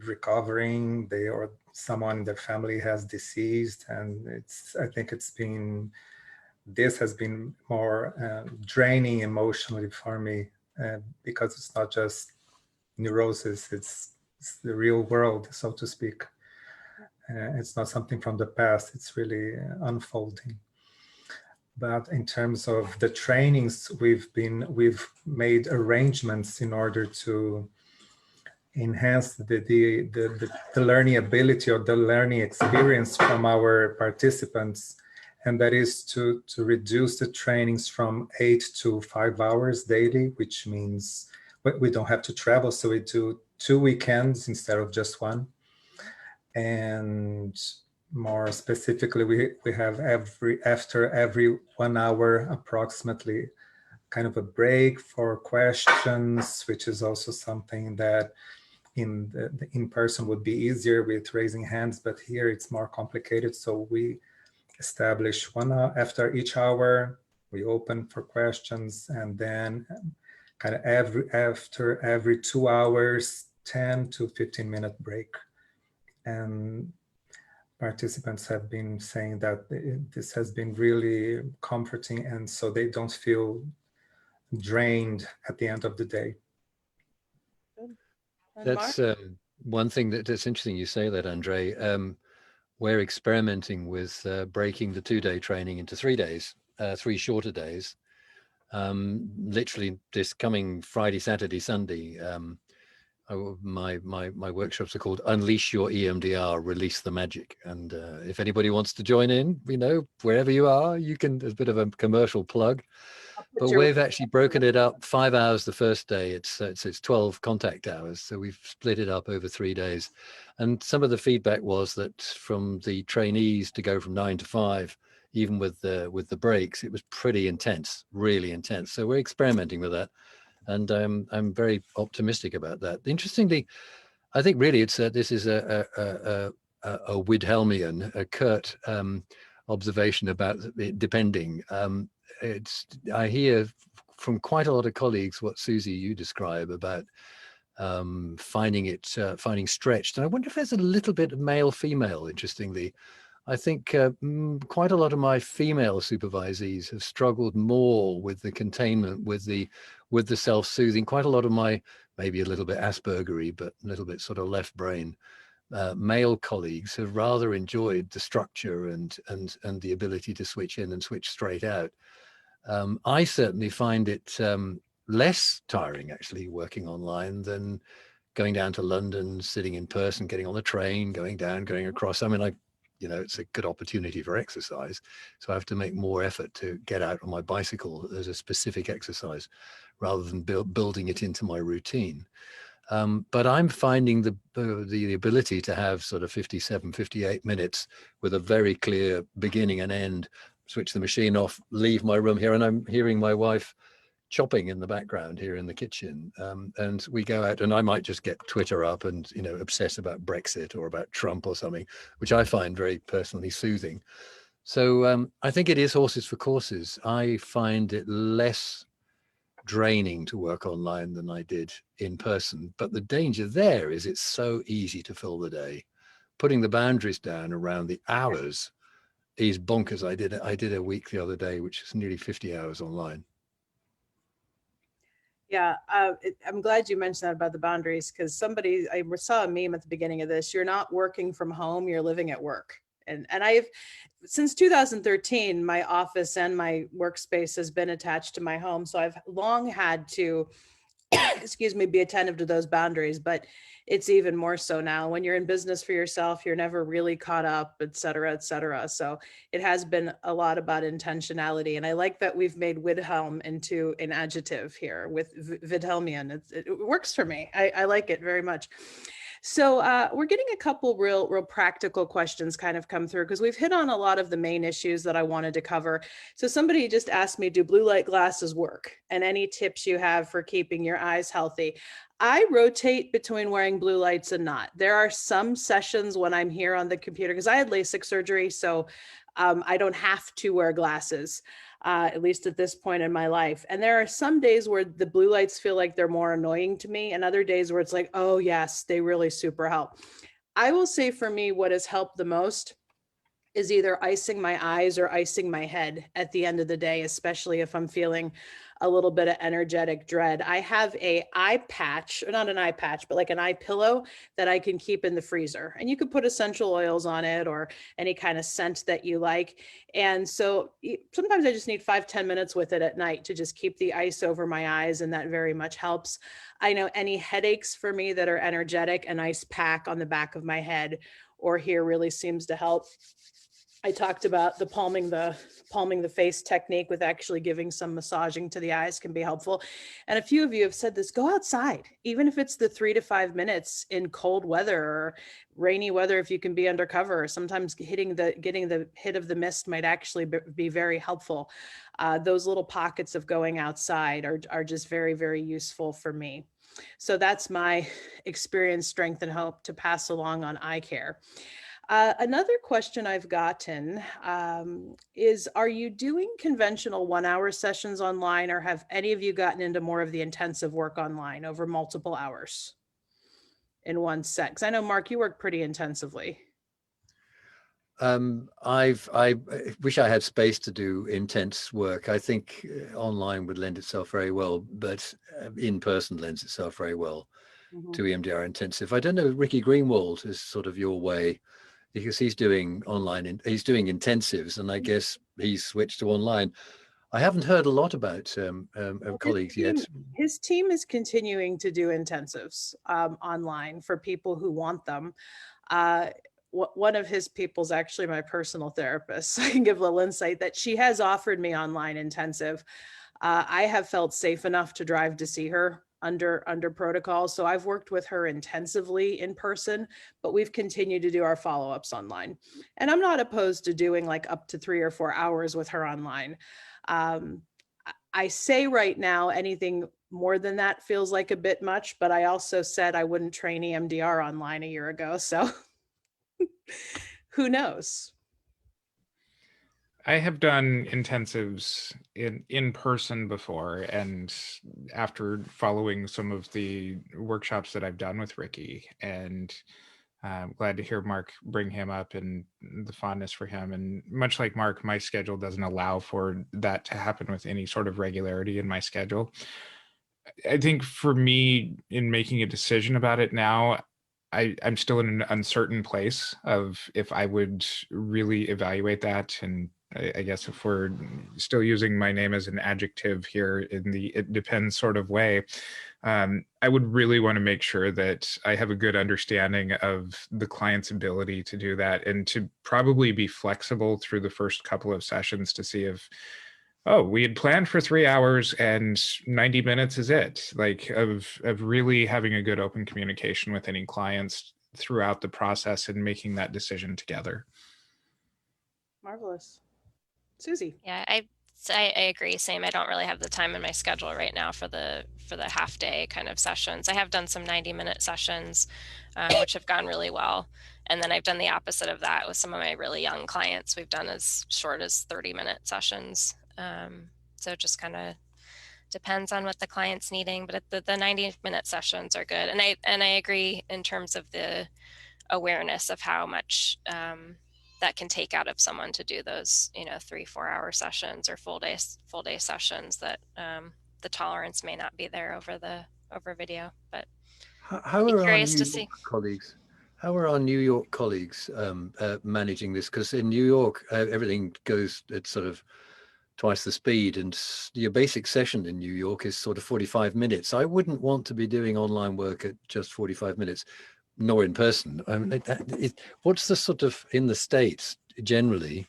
recovering, or someone in their family has deceased, and I think it's been this has been more draining emotionally for me, because it's not just neurosis, it's the real world, so to speak. It's not something from the past, it's really unfolding. But in terms of the trainings, we've made arrangements in order to enhance the learning ability or the learning experience from our participants. And that is to reduce the trainings from 8 to 5 hours daily, which means we don't have to travel. So we do 2 weekends instead of just 1. And more specifically, we have after every 1 hour approximately kind of a break for questions, which is also something that in the in-person would be easier with raising hands, but here it's more complicated. So we establish 1 hour after each hour, we open for questions, and then kind of after every 2 hours, 10 to 15-minute break. And participants have been saying that this has been really comforting, and so they don't feel drained at the end of the day. That's one thing that's interesting you say that, André. We're experimenting with breaking the 2-day training into 3 days, 3 shorter days. Literally this coming Friday, Saturday, Sunday, my workshops are called Unleash Your EMDR, Release the Magic. And if anybody wants to join in, wherever you are, you can, as a bit of a commercial plug. But we've actually broken it up 5 hours the first day. It's 12 contact hours. So we've split it up over 3 days. And some of the feedback was that from the trainees to go from 9 to 5, even with the breaks, it was pretty intense, really intense. So we're experimenting with that. And I'm very optimistic about that. Interestingly, I think really this is a Widhalmian, a Curt observation about it depending. I hear from quite a lot of colleagues what Suzi you describe about finding stretched, and I wonder if there's a little bit of male female. Interestingly, I think quite a lot of my female supervisees have struggled more with the containment, with the self-soothing. Quite a lot of my, maybe a little bit Aspergery, but a little bit sort of left brain male colleagues have rather enjoyed the structure and the ability to switch in and switch straight out. I certainly find it less tiring actually working online than going down to London, sitting in person, getting on the train, going down, going across. I mean, it's a good opportunity for exercise. So I have to make more effort to get out on my bicycle as a specific exercise rather than building it into my routine. But I'm finding the ability to have sort of 57, 58 minutes with a very clear beginning and end, switch the machine off, leave my room here. And I'm hearing my wife chopping in the background here in the kitchen. And we go out and I might just get Twitter up and, obsess about Brexit or about Trump or something, which I find very personally soothing. So I think it is horses for courses. I find it less draining to work online than I did in person. But the danger there is it's so easy to fill the day. Putting the boundaries down around the hours is bonkers. I did a week the other day, which is nearly 50 hours online. Yeah, I'm glad you mentioned that about the boundaries, because I saw a meme at the beginning of this. You're not working from home, you're living at work. And since 2013, my office and my workspace has been attached to my home. So I've long had to, be attentive to those boundaries, but it's even more so now. When you're in business for yourself, you're never really caught up, et cetera, et cetera. So it has been a lot about intentionality. And I like that we've made Widhalm into an adjective here with Widhalmian. It works for me. I like it very much. So we're getting a couple real practical questions kind of come through, because we've hit on a lot of the main issues that I wanted to cover. So somebody just asked me, do blue light glasses work? And any tips you have for keeping your eyes healthy? I rotate between wearing blue lights and not. There are some sessions when I'm here on the computer, because I had LASIK surgery, so I don't have to wear glasses. At least at this point in my life. And there are some days where the blue lights feel like they're more annoying to me, and other days where it's like, oh yes, they really super help. I will say for me, what has helped the most is either icing my eyes or icing my head at the end of the day, especially if I'm feeling a little bit of energetic dread. I have a eye patch, or not an eye patch, but like an eye pillow that I can keep in the freezer. And you could put essential oils on it or any kind of scent that you like. And so sometimes I just need 5-10 minutes with it at night to just keep the ice over my eyes. And that very much helps. I know any headaches for me that are energetic, an ice pack on the back of my head or here really seems to help. I talked about the palming the face technique with actually giving some massaging to the eyes can be helpful. And a few of you have said this, go outside, even if it's the 3 to 5 minutes in cold weather or rainy weather, if you can be undercover. Sometimes getting the hit of the mist might actually be very helpful. Those little pockets of going outside are just very, very useful for me. So that's my experience, strength, and hope to pass along on eye care. Another question I've gotten is, are you doing conventional 1-hour sessions online, or have any of you gotten into more of the intensive work online over multiple hours in one set? Because I know, Mark, you work pretty intensively. I wish I had space to do intense work. I think online would lend itself very well, but in person lends itself very well to EMDR intensive. I don't know, Ricky Greenwald is sort of your way, because he's doing online, he's doing intensives, and I guess he's switched to online. I haven't heard a lot about colleagues yet. His team is continuing to do intensives online for people who want them. One of his people is actually my personal therapist. I can give a little insight that she has offered me online intensive. I have felt safe enough to drive to see her under protocol. So I've worked with her intensively in person, but we've continued to do our follow-ups online. And I'm not opposed to doing like up to 3 or 4 hours with her online. I say right now, anything more than that feels like a bit much, but I also said I wouldn't train EMDR online a year ago. So who knows? I have done intensives in person before, and after following some of the workshops that I've done with Ricky, and I'm glad to hear Mark bring him up and the fondness for him. And much like Mark, my schedule doesn't allow for that to happen with any sort of regularity in my schedule. I think for me, in making a decision about it now, I'm still in an uncertain place of if I would really evaluate that. And I guess if we're still using my name as an adjective here in the it depends sort of way, I would really want to make sure that I have a good understanding of the client's ability to do that, and to probably be flexible through the first couple of sessions to see if, oh, we had planned for 3 hours and 90 minutes is it, like of really having a good open communication with any clients throughout the process and making that decision together. Marvelous. Suzi. Yeah, I agree. Same. I don't really have the time in my schedule right now for the half day kind of sessions. I have done some 90-minute sessions, which have gone really well. And then I've done the opposite of that with some of my really young clients. We've done as short as 30-minute sessions. So it just kind of depends on what the client's needing, but the 90-minute sessions are good. And I agree in terms of the awareness of how much that can take out of someone to do those, 3-4 hour sessions or full day sessions, that the tolerance may not be there over video. But how are curious our to New see. York colleagues? How are our New York colleagues managing this? Because in New York, everything goes at sort of twice the speed, and your basic session in New York is sort of 45 minutes. I wouldn't want to be doing online work at just 45 minutes, nor in person. I mean, what's the sort of, in the States generally,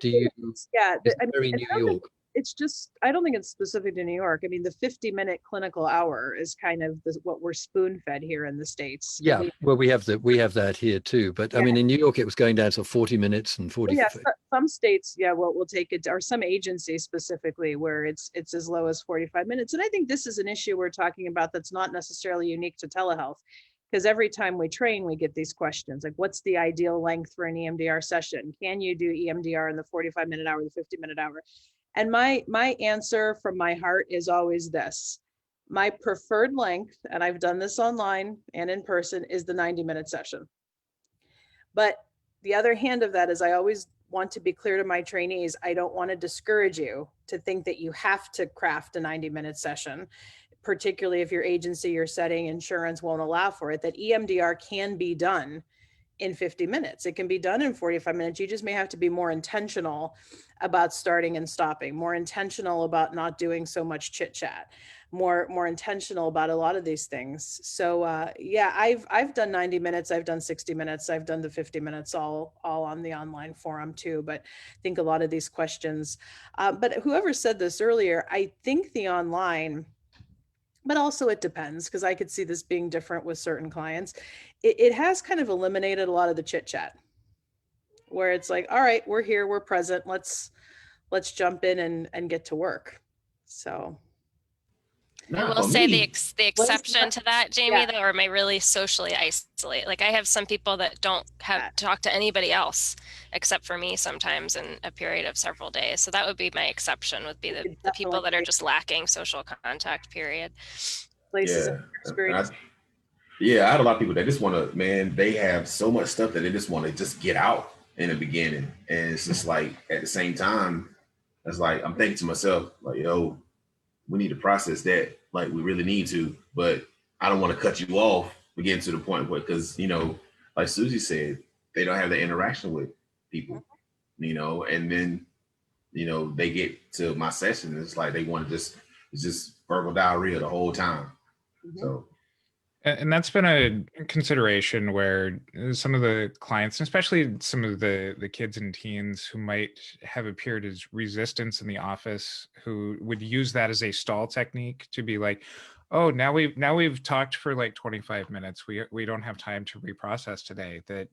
do you, yeah, is it very New York? It's just, I don't think it's specific to New York. I mean, the 50-minute clinical hour is kind of what we're spoon-fed here in the States. Yeah, well, we have that here too. But yeah. I mean, in New York, it was going down to 40 minutes and 40. Yeah, some states, yeah, we'll take it, or some agencies specifically, where it's as low as 45 minutes. And I think this is an issue we're talking about that's not necessarily unique to telehealth, because every time we train, we get these questions like, what's the ideal length for an EMDR session? Can you do EMDR in the 45-minute hour, the 50-minute hour? And my answer from my heart is always this: my preferred length, and I've done this online and in person, is the 90-minute session. But the other hand of that is I always want to be clear to my trainees, I don't want to discourage you to think that you have to craft a 90-minute session, particularly if your agency, your setting, insurance won't allow for it, that EMDR can be done in 50 minutes. It can be done in 45 minutes. You just may have to be more intentional about starting and stopping, more intentional about not doing so much chit chat, more intentional about a lot of these things. So yeah, I've done 90 minutes, I've done 60 minutes, I've done the 50 minutes, all on the online forum too. But I think a lot of these questions, but whoever said this earlier, I think the online, but also it depends, because I could see this being different with certain clients. It has kind of eliminated a lot of the chit chat, where it's like, all right, we're here, we're present, let's jump in and get to work. So I will say the exception to that, Jamie, though, or may really socially isolate. Like I have some people that don't have talk to anybody else except for me sometimes in a period of several days. So that would be my exception, would be the people that are just lacking social contact, period. Places of experience. Yeah, I had a lot of people that just want to, man, they have so much stuff that they just want to just get out in the beginning. And it's just like, at the same time, it's like, I'm thinking to myself, like, yo, we need to process that. Like, we really need to, but I don't want to cut you off. We get to the point where, because, you know, like Suzi said, they don't have the interaction with people, you know, and then, you know, they get to my session, it's like they want to it's just verbal diarrhea the whole time. So. And that's been a consideration where some of the clients, especially some of the kids and teens who might have appeared as resistance in the office, who would use that as a stall technique to be like, oh, now we've talked for like 25 minutes. We don't have time to reprocess today. That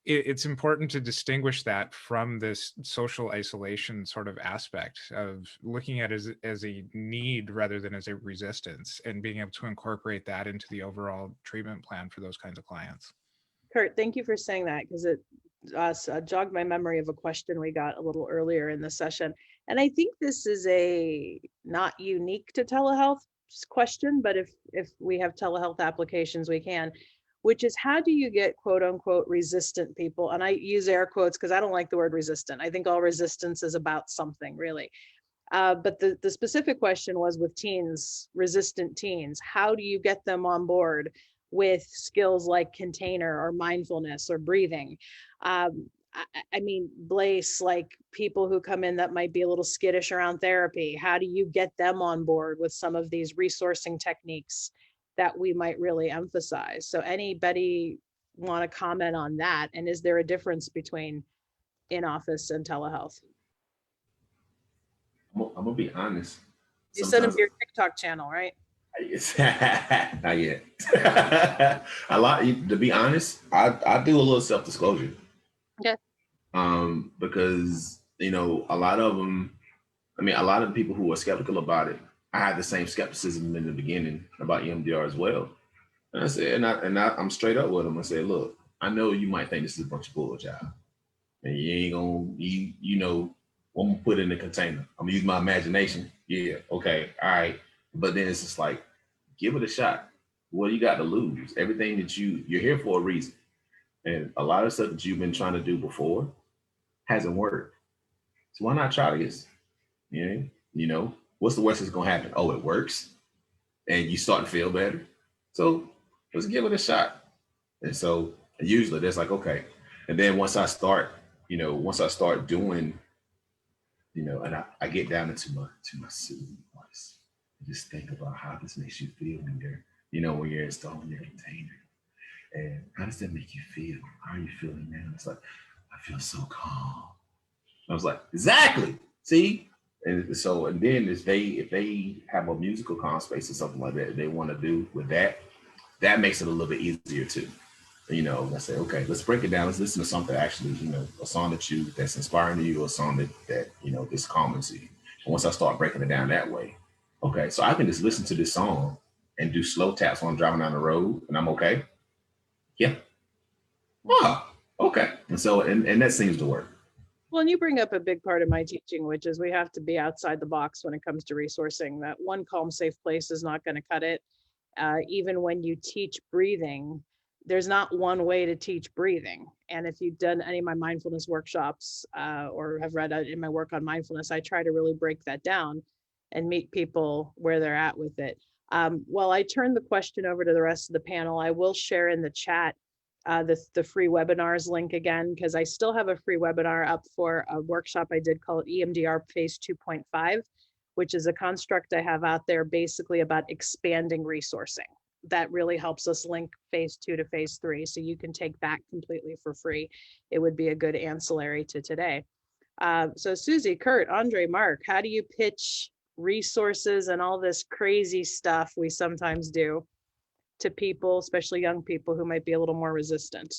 it's important to distinguish that from this social isolation sort of aspect of looking at it as a need rather than as a resistance, and being able to incorporate that into the overall treatment plan for those kinds of clients. Curt, thank you for saying that, because it jogged my memory of a question we got a little earlier in the session. And I think this is a not unique to telehealth question, but if we have telehealth applications, we can, which is, how do you get quote unquote resistant people? And I use air quotes because I don't like the word resistant. I think all resistance is about something, really. But the specific question was with teens, resistant teens, how do you get them on board with skills like container or mindfulness or breathing? I mean, Blaise, like people who come in that might be a little skittish around therapy, how do you get them on board with some of these resourcing techniques that we might really emphasize? So anybody want to comment on that? And is there a difference between in-office and telehealth? I'm gonna be honest. You sent them your TikTok channel, right? Not yet. To be honest, I do a little self-disclosure. Okay. Because, you know, a lot of them, I mean, a lot of the people who are skeptical about it, I had the same skepticism in the beginning about EMDR as well. And I said, I'm straight up with them. I said, look, I know you might think this is a bunch of bull job, and you ain't gonna, you know, I'm gonna put it in a container. I'm gonna use my imagination. Yeah, okay, all right. But then it's just like, give it a shot. What do you got to lose? Everything that you're here for a reason. And a lot of stuff that you've been trying to do before hasn't worked. So why not try this? Yeah, you know, what's the worst that's gonna happen? Oh, it works, and you start to feel better. So let's give it a shot. And so usually that's like, okay. And then once I start doing, you know, and I get down into my soothing voice, just think about how this makes you feel when you're installing your container. And how does that make you feel? How are you feeling now? It's like, I feel so calm. I was like, exactly. See? And so, and then if they have a musical calm space or something like that they want to do with that makes it a little bit easier too. You know, I say, okay, let's break it down. Let's listen to something actually, you know, a song that's inspiring to you, or a song that you know, is calming to you. And once I start breaking it down that way, okay, so I can just listen to this song and do slow taps when I'm driving down the road and I'm okay. Yeah. Oh, okay. And so, and that seems to work. Well, and you bring up a big part of my teaching, which is we have to be outside the box when it comes to resourcing. That one calm, safe place is not going to cut it. Even when you teach breathing, there's not one way to teach breathing. And if you've done any of my mindfulness workshops or have read in my work on mindfulness, I try to really break that down and meet people where they're at with it. While I turn the question over to the rest of the panel, I will share in the chat the free webinars link again, because I still have a free webinar up for a workshop I did called EMDR Phase 2.5, which is a construct I have out there basically about expanding resourcing. That really helps us link phase 2 to phase 3. So you can take that completely for free. It would be a good ancillary to today. So Suzi, Curt, André, Mark, how do you pitch resources and all this crazy stuff we sometimes do to people, especially young people who might be a little more resistant?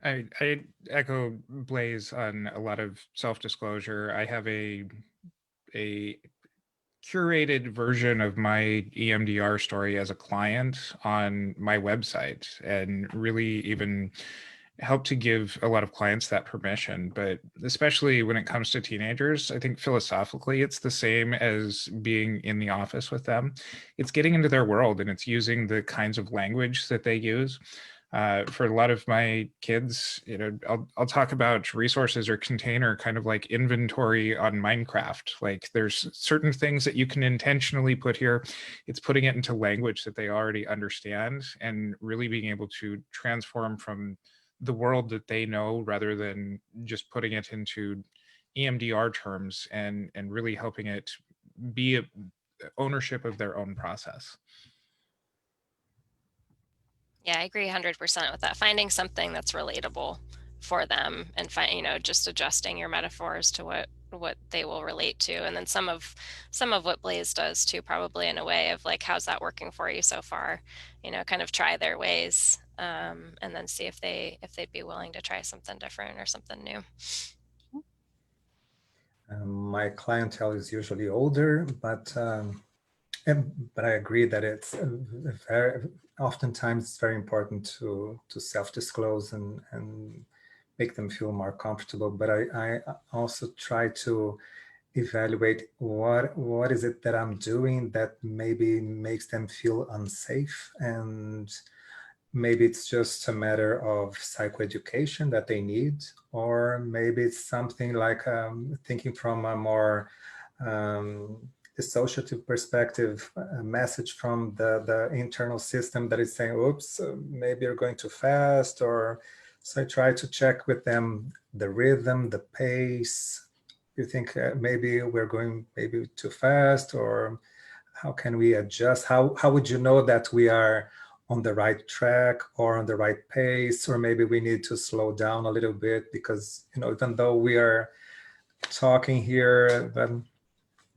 I echo Blaise on a lot of self-disclosure. I have a curated version of my EMDR story as a client on my website, and really even help to give a lot of clients that permission. But especially when it comes to teenagers, I think philosophically it's the same as being in the office with them. It's getting into their world, and it's using the kinds of language that they use. For a lot of my kids, I'll talk about resources or container kind of like inventory on Minecraft. Like there's certain things that you can intentionally put here. It's putting it into language that they already understand and really being able to transform from the world that they know rather than just putting it into EMDR terms, and really helping it be ownership of their own process. Yeah, I agree 100% with that. Finding something that's relatable for them, and just adjusting your metaphors to what they will relate to. And then some of what Blaise does too, probably in a way of like, how's that working for you so far? Kind of try their ways, and then see if they'd be willing to try something different or something new. My clientele is usually older, but I agree that it's oftentimes it's very important to self-disclose and make them feel more comfortable. But I also try to evaluate what is it that I'm doing that maybe makes them feel unsafe, and maybe it's just a matter of psychoeducation that they need, or maybe it's something like thinking from a more dissociative perspective, a message from the internal system that is saying, oops, maybe you're going too fast. Or so I try to check with them the rhythm, the pace. You think maybe we're going maybe too fast, or how can we adjust? How would you know that we are on the right track or on the right pace, or maybe we need to slow down a little bit? Because even though we are talking here, then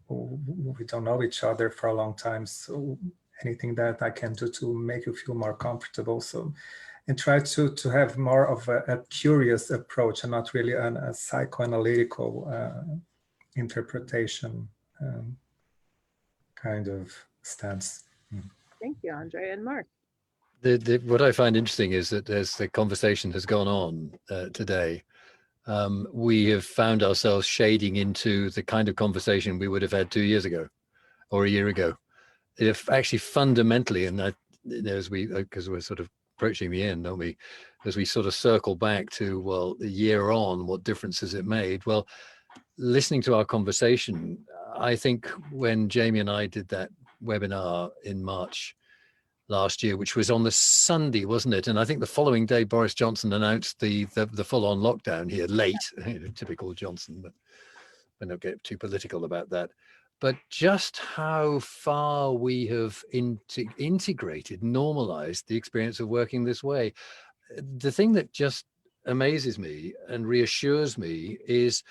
we don't know each other for a long time. So anything that I can do to make you feel more comfortable. So, and try to have more of a curious approach and not really a psychoanalytical interpretation kind of stance. Thank you, André. And Mark? What I find interesting is that as the conversation has gone on today, we have found ourselves shading into the kind of conversation we would have had 2 years ago or a year ago. If actually fundamentally, and that, as because we're sort of approaching the end, aren't we? As we sort of circle back to, well, a year on, what difference has it made? Well, listening to our conversation, I think when Jamie and I did that webinar in March last year, which was on the Sunday, wasn't it? And I think the following day, Boris Johnson announced the full-on lockdown here, late, typical Johnson, but we don't get too political about that. But just how far we have integrated, normalized the experience of working this way. The thing that just amazes me and reassures me is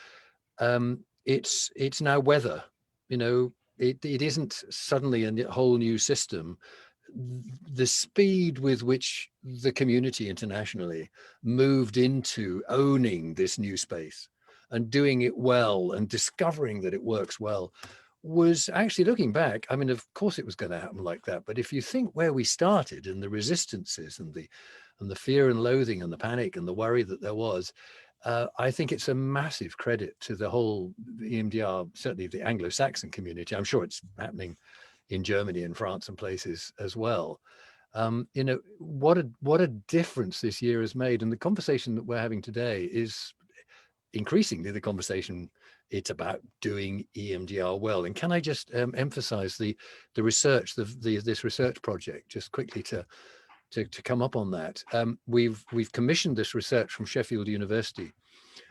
it's now weather. It isn't suddenly a whole new system. The speed with which the community internationally moved into owning this new space and doing it well and discovering that it works well was actually, looking back, I mean, of course it was going to happen like that. But if you think where we started and the resistances and the fear and loathing and the panic and the worry that there was, I think it's a massive credit to the whole EMDR, certainly the Anglo-Saxon community. I'm sure it's happening in Germany and France and places as well. You know, what a difference this year has made. And the conversation that we're having today is increasingly the conversation. It's about doing EMDR well. And can I just emphasize the research, this research project, just quickly to come up on that. We've commissioned this research from Sheffield University,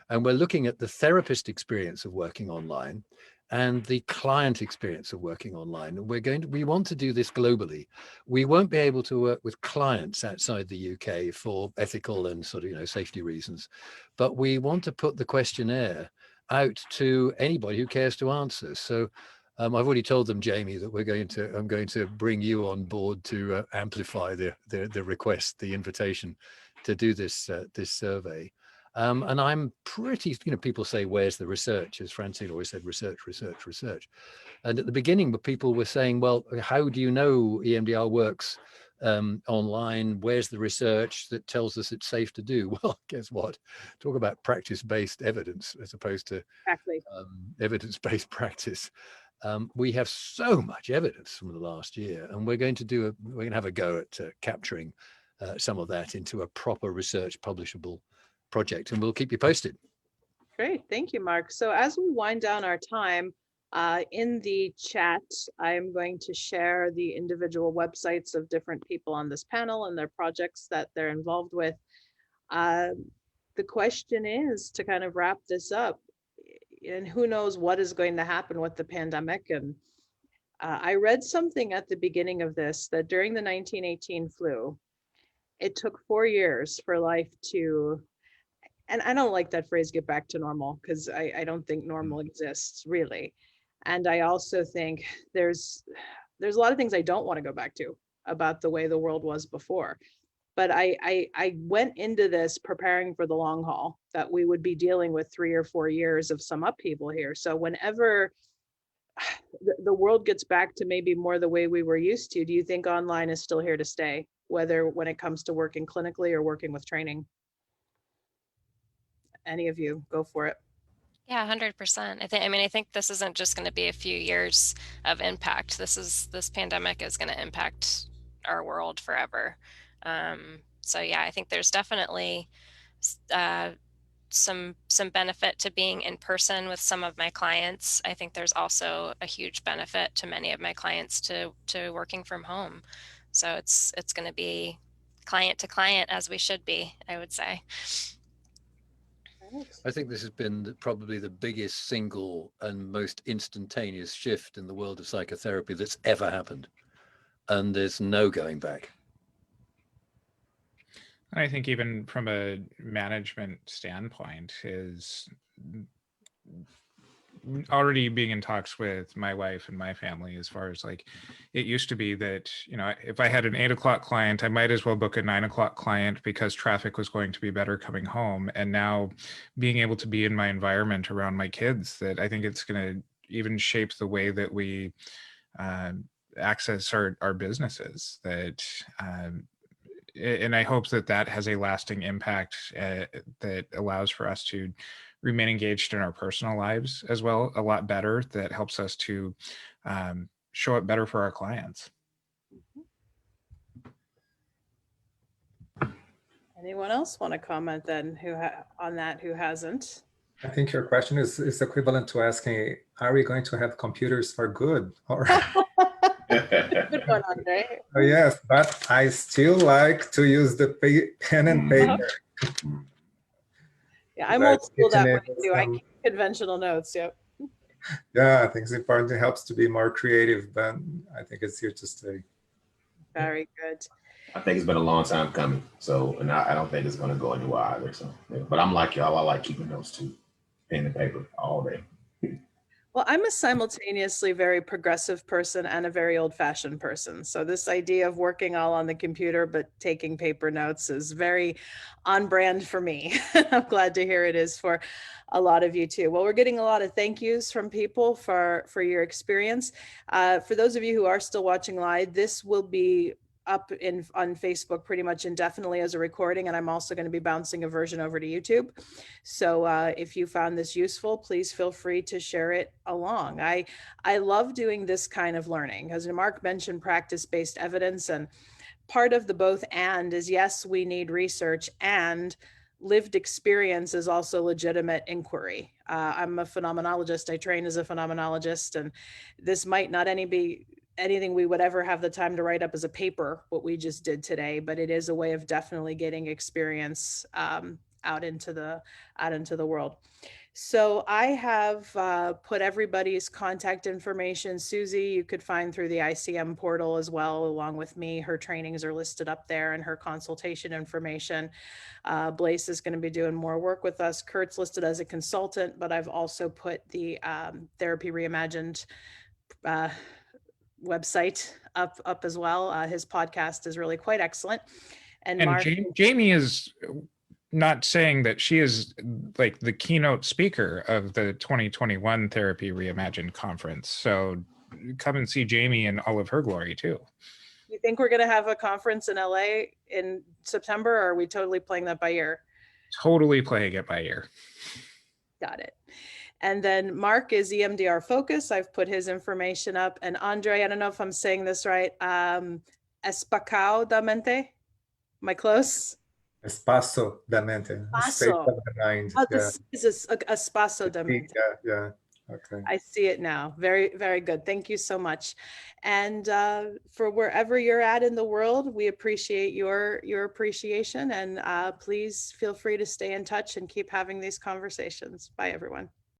and we're looking at the therapist experience of working online and the client experience of working online. And we want to do this globally. We won't be able to work with clients outside the UK for ethical and sort of, you know, safety reasons, but we want to put the questionnaire out to anybody who cares to answer. So I've already told them, Jamie, that I'm going to bring you on board to amplify the request, the invitation to do this survey. And I'm pretty, you know, people say, where's the research? As Francine always said, research. And at the beginning, people were saying, well, how do you know EMDR works online? Where's the research that tells us it's safe to do? Well, guess what? Talk about practice-based evidence as opposed to Exactly. Evidence-based practice. We have so much evidence from the last year, and we're going to have a go at capturing some of that into a proper research publishable project, and we'll keep you posted. Great, thank you, Mark. So as we wind down our time, in the chat, I'm going to share the individual websites of different people on this panel and their projects that they're involved with. The question is to kind of wrap this up, and who knows what is going to happen with the pandemic. And I read something at the beginning of this, that during the 1918 flu, it took 4 years for life to, and I don't like that phrase, get back to normal, because I don't think normal exists really. And I also think there's a lot of things I don't want to go back to about the way the world was before. But I went into this preparing for the long haul, that we would be dealing with 3 or 4 years of some upheaval here. So whenever the world gets back to maybe more the way we were used to, do you think online is still here to stay, whether when it comes to working clinically or working with training? Any of you, go for it. Yeah, 100%. I think this isn't just going to be a few years of impact. This pandemic is going to impact our world forever. So yeah, I think there's definitely some benefit to being in person with some of my clients. I think there's also a huge benefit to many of my clients to working from home. So it's going to be client to client, as we should be, I would say. I think this has been probably the biggest single and most instantaneous shift in the world of psychotherapy that's ever happened. And there's no going back. I think even from a management standpoint, is already being in talks with my wife and my family, as far as like, it used to be that, you know, if I had an 8 o'clock client, I might as well book a 9 o'clock client because traffic was going to be better coming home. And now being able to be in my environment around my kids, that I think it's going to even shape the way that we access our businesses, that and I hope that has a lasting impact that allows for us to remain engaged in our personal lives as well, a lot better, that helps us to show up better for our clients. Anyone else want to comment then on that who hasn't? I think your question is equivalent to asking, are we going to have computers for good? Or Good one, André. Oh, yes, but I still like to use the pen and paper. Yeah, I'm old school that way too. I keep conventional notes. Yep. Yeah, I think it's important. It helps to be more creative, but I think it's here to stay. Very good. I think it's been a long time coming. So, and I don't think it's going to go anywhere either. So, yeah. But I'm like y'all. I like keeping notes too, pen and paper all day. Well, I'm a simultaneously very progressive person and a very old-fashioned person. So this idea of working all on the computer but taking paper notes is very on brand for me. I'm glad to hear it is for a lot of you too. Well, we're getting a lot of thank yous from people for your experience. For those of you who are still watching live, this will be up on Facebook pretty much indefinitely as a recording, and I'm also going to be bouncing a version over to YouTube. So if you found this useful, please feel free to share it along. I love doing this kind of learning, because Mark mentioned practice-based evidence, and part of the both and is, yes, we need research, and lived experience is also legitimate inquiry. I'm a phenomenologist. I train as a phenomenologist, and this might not be anything we would ever have the time to write up as a paper, what we just did today, but it is a way of definitely getting experience out into the world. So I have put everybody's contact information. Suzi, you could find through the ICM portal as well, along with me. Her trainings are listed up there and her consultation information. Blaise is going to be doing more work with us. Curt's listed as a consultant, but I've also put the Therapy Reimagined website up as well. His podcast is really quite excellent. And Mark, Jamie is not saying that she is like the keynote speaker of the 2021 Therapy Reimagined conference. So come and see Jamie in all of her glory too. you think we're going to have a conference in LA in September, or are we totally playing that by ear? Totally playing it by ear. Got it. And then Mark is EMDR Focus. I've put his information up. And André, I don't know if I'm saying this right. Espacao da mente? Am I close? Espaço da mente. Space of the mind. Oh, this is Espaço da mente. Yeah. Okay. I see it now. Very, very good. Thank you so much. And for wherever you're at in the world, we appreciate your appreciation. And please feel free to stay in touch and keep having these conversations. Bye, everyone.